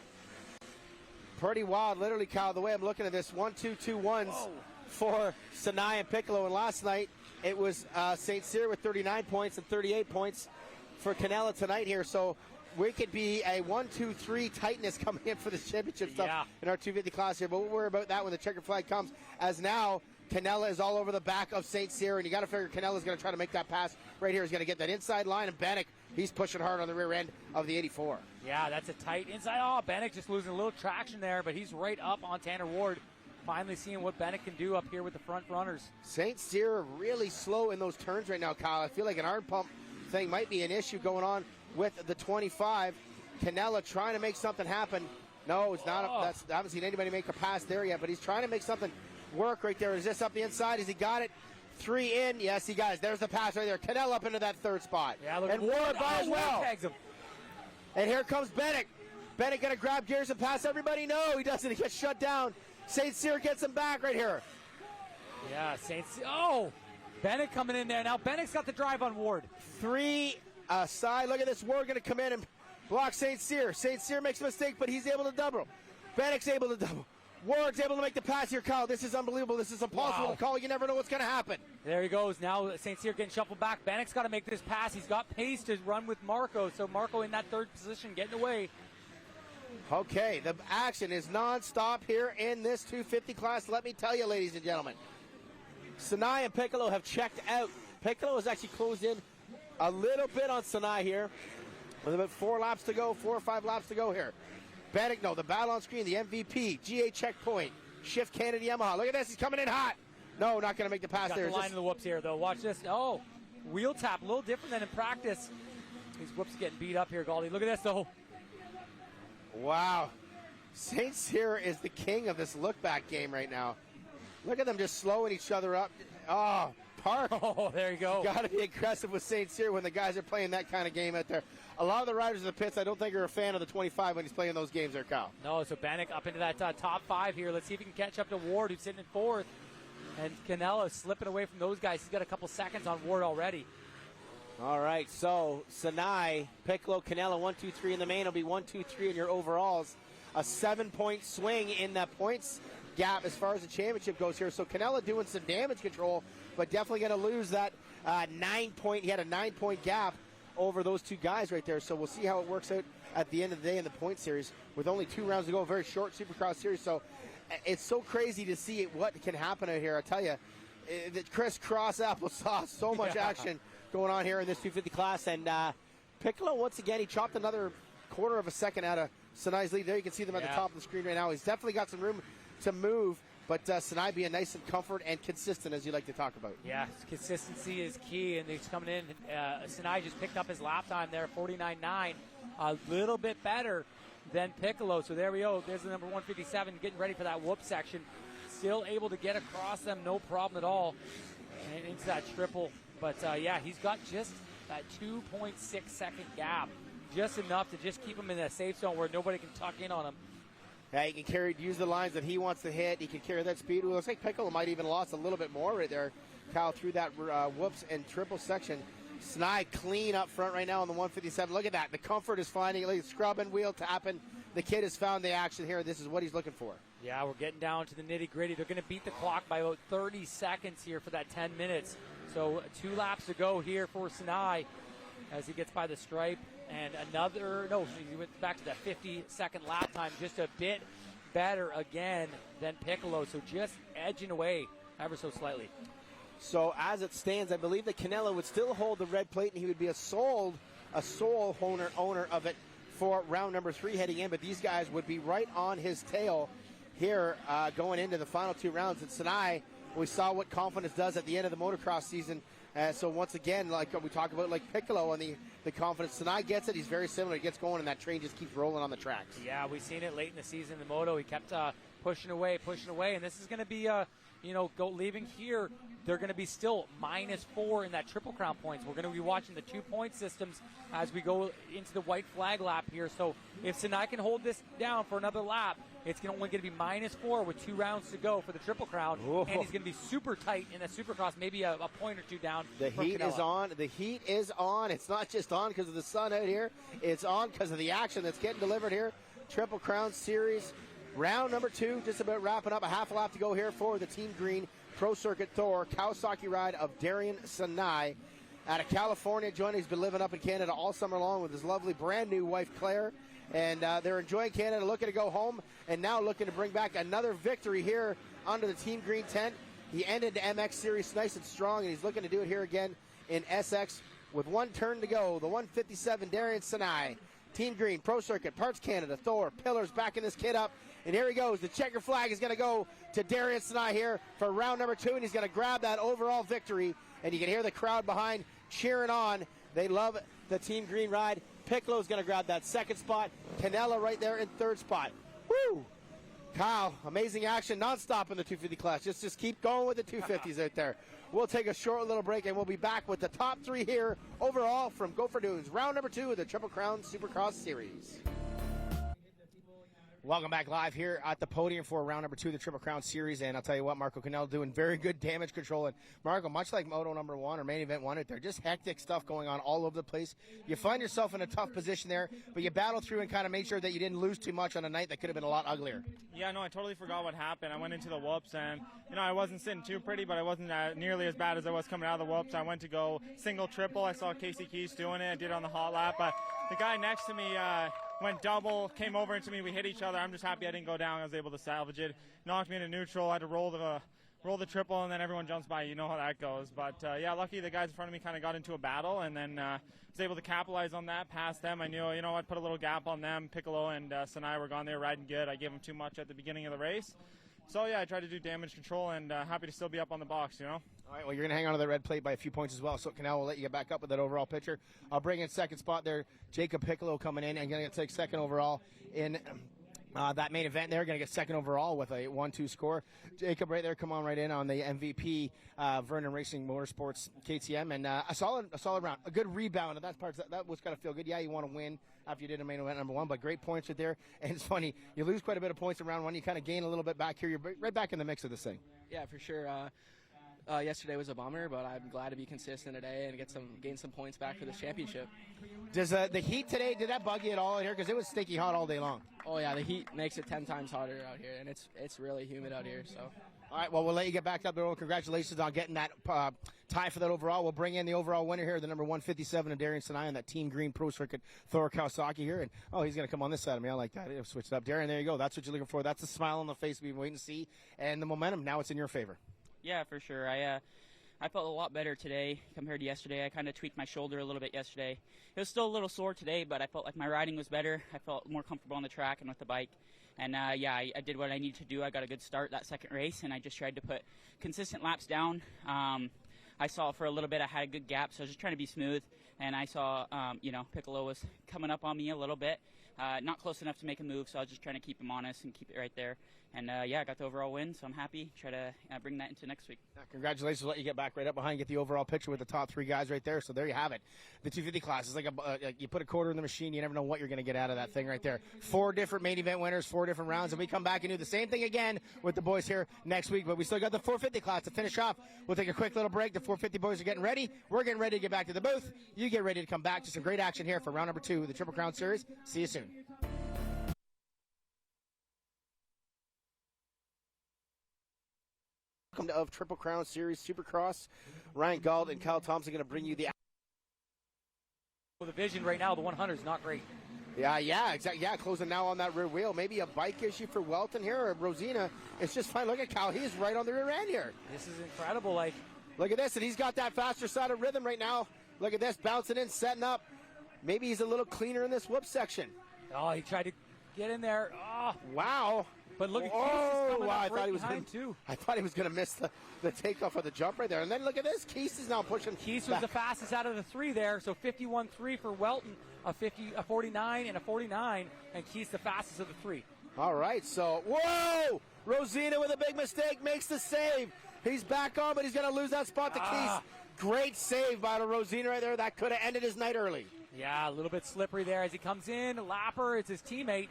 pretty wild, literally, Kyle, the way I'm looking at this. 1, 2, 2 1s for Sinai and Piccolo. And last night it was St. Cyr with 39 points and 38 points for Canella tonight here. So we could be a 1-2-3 tightness coming in for the championship stuff in our 250 class here, but we'll worry about that when the checker flag comes, as now Canella is all over the back of St. Cyr, and you got to figure Canella's going to try to make that pass right here. He's going to get that inside line, and Bennick, he's pushing hard on the rear end of the 84. Yeah, that's a tight inside. Oh, Bennick just losing a little traction there, but he's right up on Tanner Ward. Finally seeing what Bennick can do up here with the front runners. St. Cyr really slow in those turns right now, Kyle. I feel like an arm pump thing might be an issue going on with the 25. Canella trying to make something happen. No, it's not. I haven't seen anybody make a pass there yet, but he's trying to make something work right there. Is this up the inside? Has he got it? 3 in. Yes, he got it. There's the pass right there. Canella up into that 3rd spot. Yeah, look, and Ward by as well. Him. And here comes Bennick. Bennick going to grab gears and pass everybody. No, he doesn't. He gets shut down. St. Cyr gets him back right here. Yeah, St. Cyr. Oh, Bennick coming in there. Now Bennick's got the drive on Ward. 3 side. Look at this. Ward going to come in and block St. Cyr. St. Cyr makes a mistake, but he's able to double. Bennick's able to double. Ward's able to make the pass here, Kyle. This is unbelievable. This is impossible to call. You never know what's going to happen. There he goes. Now St. Cyr getting shuffled back. Bennick's got to make this pass. He's got pace to run with Marco. So Marco in that 3rd position getting away. Okay, the action is non-stop here in this 250 class. Let me tell you, ladies and gentlemen. Sinai and Piccolo have checked out. Piccolo has actually closed in a little bit on Sinai here. With about 4 laps to go, 4 or 5 laps to go here. Bennick, no, the battle on screen, the MVP, GA checkpoint, Shift Canada Yamaha. Look at this, he's coming in hot. No, not going to make the pass there. Got the line of the whoops here, though. Watch this. Oh, wheel tap, a little different than in practice. These whoops getting beat up here, Galdi. Look at this, though. Wow. St. Cyr is the king of this look-back game right now. Look at them just slowing each other up. Oh, Park. Oh, there you go. Got to be aggressive with St. Cyr when the guys are playing that kind of game out there. A lot of the riders in the pits, I don't think are a fan of the 25 when he's playing those games there, Kyle. No, so Bennick up into that top 5 here. Let's see if he can catch up to Ward, who's sitting in 4th. And Canella slipping away from those guys. He's got a couple seconds on Ward already. All right, so Sinai, Piccolo, Canella, 1, 2, 3 in the main. It'll be 1, 2, 3 in your overalls. A 7-point swing in the points gap as far as the championship goes here. So Canella doing some damage control, but definitely going to lose that 9-point. He had a 9-point gap over those 2 guys right there. So we'll see how it works out at the end of the day in the point series with only 2 rounds to go. A very short Supercross series. So it's so crazy to see what can happen out here. I tell you, the crisscross applesauce, so much action going on here in this 250 class. And Piccolo, once again, he chopped another 1/4 of a second out of Sinai's lead. There you can see them at the top of the screen right now. He's definitely got some room to move, but Sinai being nice and comfort and consistent, as you like to talk about. Yeah, consistency is key, and he's coming in. Sinai just picked up his lap time there, 49.9, a little bit better than Piccolo. So there we go. There's the number 157 getting ready for that whoop section. Still able to get across them, no problem at all, and into that triple. But, yeah, he's got just that 2.6 second gap, just enough to just keep him in a safe zone where nobody can tuck in on him. He can use the lines that he wants to hit. He can carry that speed. It looks like Piccolo might even lost a little bit more right there. Kyle through that whoops and triple section. Snai clean up front right now on the 157. Look at that. The comfort is finding it. Like scrubbing, wheel tapping. The kid has found the action here. This is what he's looking for. Yeah, we're getting down to the nitty-gritty. They're going to beat the clock by about 30 seconds here for that 10 minutes. So 2 laps to go here for Sinai as he gets by the stripe. And he went back to that 50-second lap time, just a bit better again than Piccolo. So just edging away ever so slightly. So as it stands, I believe that Canelo would still hold the red plate, and he would be a sole owner of it for round number 3 heading in. But these guys would be right on his tail here going into the final 2 rounds. And Sinai, we saw what confidence does at the end of the motocross season. So once again, like we talk about, like Piccolo and the confidence, Sinai gets it. He's very similar. He gets going, and that train just keeps rolling on the tracks. Yeah, we've seen it late in the season in the moto. He kept pushing away, and this is going to be leaving here. They're going to be still -4 in that Triple Crown points. We're going to be watching the 2-point systems as we go into the white flag lap here. So if Sinai can hold this down for another lap, it's only going to be -4 with 2 rounds to go for the Triple Crown. Whoa. And he's going to be super tight in the Supercross, maybe a point or 2 down. The heat is on. The heat is on. It's not just on because of the sun out here. It's on because of the action that's getting delivered here. Triple Crown Series, round number 2, just about wrapping up. A half a lap to go here for the Team Green Pro Circuit Thor Kawasaki ride of Darian Sinai out of California. He's been living up in Canada all summer long with his lovely brand new wife Claire, and they're enjoying Canada, looking to go home, and now looking to bring back another victory here under the Team Green tent. He ended the MX Series nice and strong, and he's looking to do it here again in SX with 1 turn to go. The 157 Darian Sinai, Team Green Pro Circuit, Parts Canada, Thor, Pillars backing this kid up. And here he goes. The checker flag is going to go to Darian Sinai here for round number 2, and he's going to grab that overall victory. And you can hear the crowd behind cheering on. They love the Team Green ride. Piccolo's going to grab that 2nd spot. Canella right there in 3rd spot. Woo! Kyle, amazing action nonstop in the 250 class. Just keep going with the 250s out there. We'll take a short little break, and we'll be back with the top 3 here overall from Gopher Dunes. Round number 2 of the Triple Crown Supercross Series. Welcome back live here at the podium for round number 2 of the Triple Crown Series. And I'll tell you what, Marco Canella doing very good damage control. And Marco, much like Moto number 1 or main event 1 out there, just hectic stuff going on all over the place. You find yourself in a tough position there, but you battle through and kind of made sure that you didn't lose too much on a night that could have been a lot uglier. Yeah, no, I totally forgot what happened. I went into the whoops, and, I wasn't sitting too pretty, but I wasn't nearly as bad as I was coming out of the whoops. I went to go single, triple. I saw Casey Keys doing it. I did it on the hot lap, but the guy next to me went double, came over into me. We hit each other. I'm just happy I didn't go down. I was able to salvage it. Knocked me into neutral. I had to roll the triple, and then everyone jumps by. You know how that goes. But, lucky the guys in front of me kind of got into a battle, and then was able to capitalize on that, pass them. I knew, I'd put a little gap on them. Piccolo and Sinai were gone. They were riding good. I gave them too much at the beginning of the race. So, I tried to do damage control, and happy to still be up on the box, All right, well, you're going to hang on to the red plate by a few points as well, so Canal will let you get back up with that overall picture. I'll bring in 2nd spot there. Jacob Piccolo coming in and going to take 2nd overall in that main event there. Going to get 2nd overall with a 1-2 score. Jacob right there, come on right in on the MVP Vernon Racing Motorsports KTM, and a solid round. A good rebound, and that was going to feel good. Yeah, you want to win after you did a main event number 1, but great points right there. And it's funny, you lose quite a bit of points in round 1. You kind of gain a little bit back here. You're right back in the mix of this thing. Yeah, for sure. Yesterday was a bummer, but I'm glad to be consistent today and gain some points back for this championship. Does the heat today, did that bug you at all in here? Because it was sticky hot all day long. Oh yeah, the heat makes it 10 times hotter out here, and it's really humid out here. So. All right, well, we'll let you get back up there. Congratulations on getting that tie for that overall. We'll bring in the overall winner here, the number 157 of Darian Sinai on that Team Green Pro Circuit, Thor Kawasaki here. And, he's going to come on this side of me. I like that. He'll switch it up. Darian, there you go. That's what you're looking for. That's the smile on the face we've been waiting to see. And the momentum, now it's in your favor. Yeah, for sure. I felt a lot better today compared to yesterday. I kind of tweaked my shoulder a little bit yesterday. It was still a little sore today, but I felt like my riding was better. I felt more comfortable on the track and with the bike. And, I did what I needed to do. I got a good start that second race, and I just tried to put consistent laps down. I saw for a little bit I had a good gap, so I was just trying to be smooth. And I saw, Piccolo was coming up on me a little bit. Not close enough to make a move, so I was just trying to keep him honest and keep it right there. And yeah, I got the overall win, so I'm happy. Try to bring that into next week. Congratulations. Let you get back right up behind, get the overall picture with the top 3 guys right there. So there you have it. The 250 class is like you put a quarter in the machine. You never know what you're going to get out of that thing right there. 4 different main event winners, 4 different rounds. And we come back and do the same thing again with the boys here next week. But we still got the 450 class to finish off. We'll take a quick little break. The 450 boys are getting ready. We're getting ready to get back to the booth. You get ready to come back to some great action here for round number 2 of the Triple Crown Series. See you soon. Welcome to of Triple Crown Series Supercross. Ryan Gauld and Kyle Thompson going to bring you the vision right now. The 100 is not great. Yeah, exactly. Yeah, closing now on that rear wheel. Maybe a bike issue for Welton here, or Rosina. It's just fine. Look at Kyle. He's right on the rear end here. This is incredible. Like, look at this, and he's got that faster side of rhythm right now. Look at this, bouncing in, setting up. Maybe he's a little cleaner in this whoop section. Oh, he tried to get in there. Oh, wow. But look at I thought he was going to miss the takeoff of the jump right there. And then look at this. Keese is now pushing. Keese was the fastest out of the 3 there. So 51.3 for Welton, a 49 and a 49, and Keese the fastest of the 3. All right. So whoa, Rosina with a big mistake makes the save. He's back on, but he's going to lose that spot to Keese. Great save by the Rosina right there. That could have ended his night early. Yeah, a little bit slippery there as he comes in. Lapper, it's his teammate.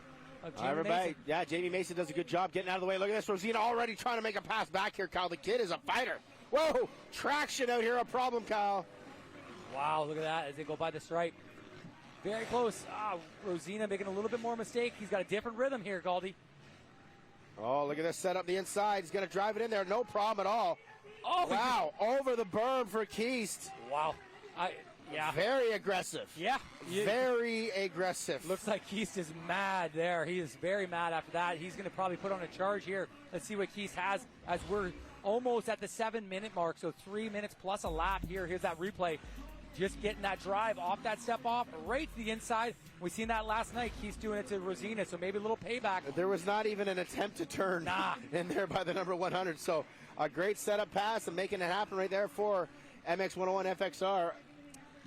Everybody, yeah, Jamie Mason does a good job getting out of the way. Look at this, Rosina already trying to make a pass back here, Kyle. The kid is a fighter. Whoa, traction out here, a problem, Kyle. Wow, look at that as they go by the stripe. Very close. Rosina making a little bit more mistake. He's got a different rhythm here, Galdi. Oh, look at this set up the inside. He's going to drive it in there, no problem at all. Oh, wow, over the berm for Keist. Wow. Yeah. Very aggressive. Yeah. Very aggressive. Looks like Keist is mad there. He is very mad after that. He's going to probably put on a charge here. Let's see what Keist has as we're almost at the 7-minute mark. So 3 minutes plus a lap here. Here's that replay. Just getting that drive off that step off right to the inside. We seen that last night. Keist doing it to Rosina, so maybe a little payback. There was not even an attempt to turn in there by the number 100. So a great setup pass and making it happen right there for MX-101 FXR.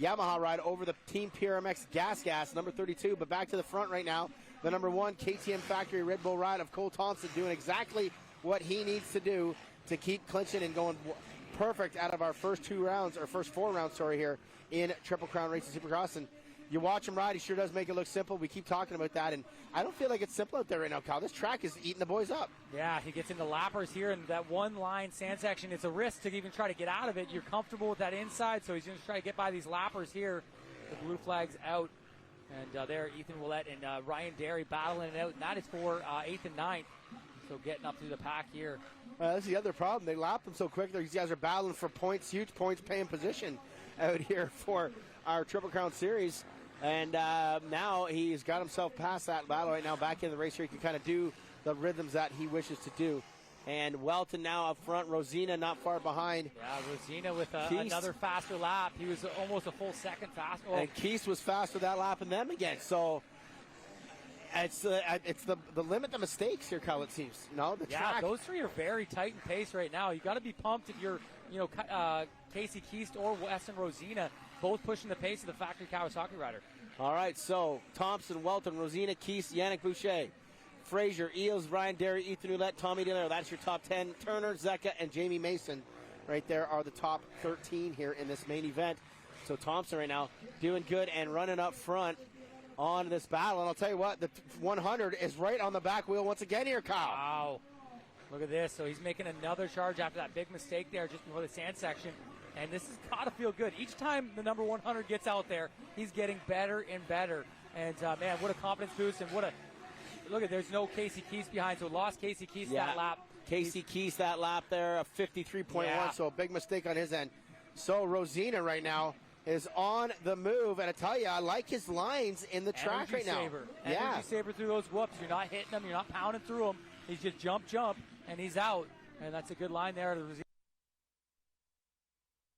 Yamaha ride over the Team PRMX Gas, number 32. But back to the front right now, the number 1 KTM Factory Red Bull ride of Cole Thompson doing exactly what he needs to do to keep clinching and going perfect out of our first 4 rounds, here in Triple Crown Racing Supercross. And you watch him ride, he sure does make it look simple. We keep talking about that, and I don't feel like it's simple out there right now, Kyle. This track is eating the boys up. Yeah, he gets into lappers here, and that one-line sand section, it's a risk to even try to get out of it. You're comfortable with that inside, so he's going to try to get by these lappers here. The blue flag's out, and there Ethan Willett and Ryan Derry battling it out, and that is for 8th and 9th. So getting up through the pack here. That's the other problem. They lap them so quick. These guys are battling for points, huge points, paying position out here for our Triple Crown Series. And now he's got himself past that battle right now, back in the race here. He can kind of do the rhythms that he wishes to do. And Welton now up front, Rosina not far behind. Yeah, Rosina with another faster lap. He was almost a full second faster. Oh. And Keist was faster that lap than them again. So it's the limit the mistakes here, Kyle, it seems. No, the track. Those 3 are very tight in pace right now. You got to be pumped if you're, Casey Keist or Weston Rosina, both pushing the pace of the factory Kawasaki rider. All right, so Thompson, Welton, Rosina, Keist, Yannick Boucher, Frazier, Eels, Ryan Derry, Ethan Roulette, Tommy DeLero. That's your top 10. Turner, Zeka, and Jamie Mason right there are the top 13 here in this main event. So Thompson right now doing good and running up front on this battle. And I'll tell you what, the 100 is right on the back wheel once again here, Kyle. Wow. Look at this. So he's making another charge after that big mistake there just before the sand section. And this has got to feel good. Each time the number 100 gets out there, he's getting better and better. And, man, what a confidence boost. And look at, there's no Casey Keist behind. So lost Casey Keist that lap. Casey Keist that lap there, a 53.1. So a big mistake on his end. So Rosina right now is on the move. And I tell you, I like his lines in the track right now. Energy saver through those whoops. You're not hitting them. You're not pounding through them. He's just jump, and he's out. And that's a good line there.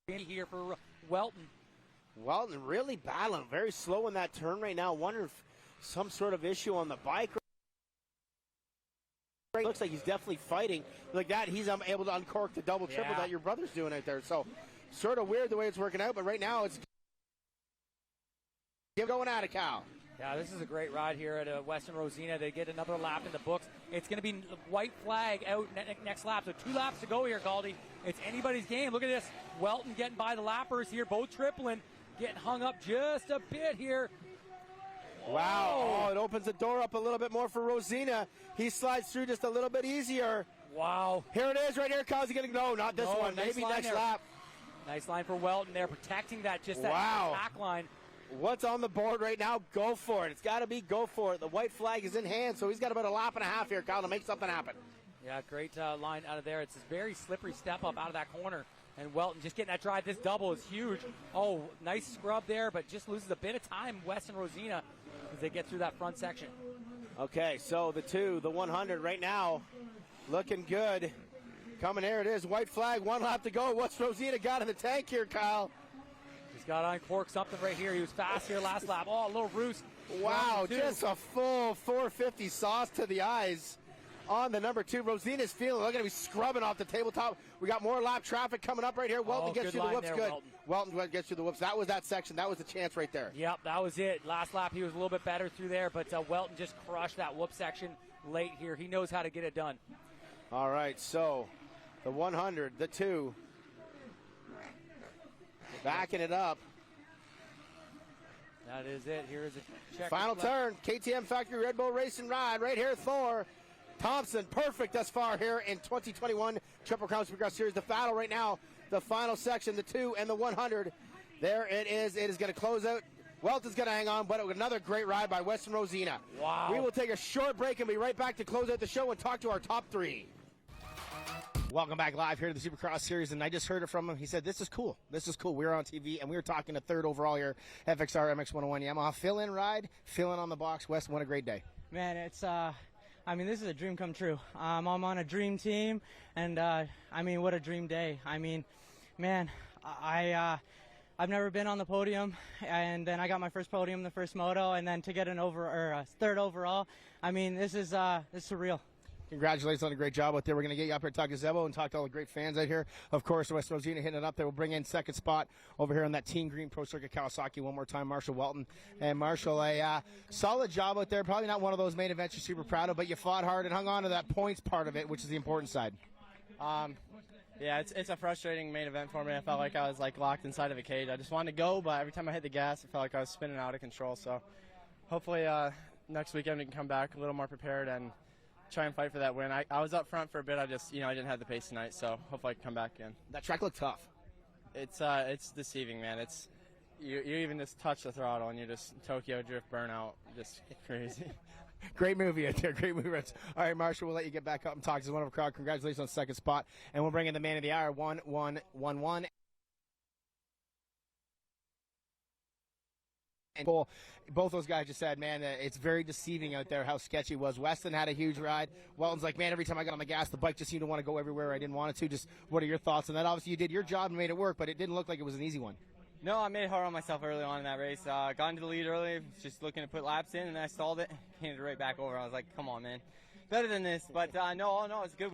Here for Welton. Welton really battling, very slow in that turn right now. Wonder if some sort of issue on the bike. Looks like he's definitely fighting. Like that, he's able to uncork the double triple that your brother's doing out there. So sort of weird the way it's working out, but right now it's going at it, Cal. Yeah, this is a great ride here at Western Rosina. They get another lap in the books. It's going to be white flag out next lap. So 2 laps to go here, Galdi. It's anybody's game. Look at this. Welton getting by the lappers here. Both tripling. Getting hung up just a bit here. Wow. Oh, it opens the door up a little bit more for Rosina. He slides through just a little bit easier. Wow. Here it is right here. Kyle's going to go. No, not this one. Nice Maybe next there. lap. Nice line for Welton there, protecting that Wow. back line. What's on the board right now? Go for it. It's got to be go for it. The white flag is in hand, so he's got about a lap and a half here, Kyle, to make something happen. Yeah, great line out of there. It's a very slippery step up out of that corner. And Welton just getting that drive. This double is huge. Oh, nice scrub there, but just loses a bit of time, Western Rosina, as they get through that front section. Okay, so the 100 right now looking good. Coming here it is, white flag, 1 lap to go. What's Rosina got in the tank here, Kyle? He's got on cork something right here. He was fast here last lap. Oh, a little roost. Wow, just a full 450 sauce to the eyes on the number 2. Rosina's feeling, they're going to be scrubbing off the tabletop. We got more lap traffic coming up right here. Welton gets through the whoops good. Welton gets through the whoops. That was that section. That was the chance right there. Yep, that was it. Last lap he was a little bit better through there, but Welton just crushed that whoop section late here. He knows how to get it done. All right, so the 100, the 2. Backing it up. That is it. Here is a check. Final turn. KTM Factory Red Bull Racing Ride right here. Thor Thompson, perfect thus far here in 2021 Triple Crown Supercross Series. The battle right now, the final section, the 2 and the 100. There it is. It is going to close out. Welton's going to hang on, but another great ride by Western Rosina. Wow. We will take a short break and be right back to close out the show and talk to our top 3. Welcome back live here to the Supercross Series, and I just heard it from him. He said, this is cool. This is cool. We were on TV, and we were talking to 3rd overall here, FXR MX-101 Yamaha. Fill-in ride, fill-in on the box. West, what a great day. Man, it's this is a dream come true. I'm on a dream team, and what a dream day. Man, I've never been on the podium, and then I got my first podium, the first moto, and then to get an 3rd overall. This is surreal. Congratulations on a great job out there. We're going to get you up here, talk to Zebo, and talk to all the great fans out here. Of course, West Rosina hitting it up there. We'll bring in 2nd spot over here on that Team Green Pro Circuit Kawasaki one more time, Marshall Welton. And Marshall, a solid job out there. Probably not one of those main events you're super proud of, but you fought hard and hung on to that points part of it, which is the important side. Yeah, it's a frustrating main event for me. I felt like I was locked inside of a cage. I just wanted to go, but every time I hit the gas, I felt like I was spinning out of control. So hopefully next weekend we can come back a little more prepared and try and fight for that win. I was up front for a bit. I didn't have the pace tonight, so hopefully I can come back again. That track looked tough. It's deceiving, man. It's you even just touch the throttle and you just Tokyo drift burnout, just crazy. Great movie out there. Great movie. All right, Marshall, we'll let you get back up and talk to one of our crowd. Congratulations on 2nd spot, and we'll bring in the man of the hour, 1-1-1-1. And both those guys just said, man, it's very deceiving out there how sketchy it was. Weston had a huge ride. Welton's like, man, every time I got on the gas, the bike just seemed to want to go everywhere I didn't want it to. Just what are your thoughts on that? Obviously, you did your job and made it work, but it didn't look like it was an easy one. No, I made it hard on myself early on in that race. Got into the lead early, just looking to put laps in, and I stalled it. Handed it right back over. I was like, come on, man. Better than this. But no, it's good.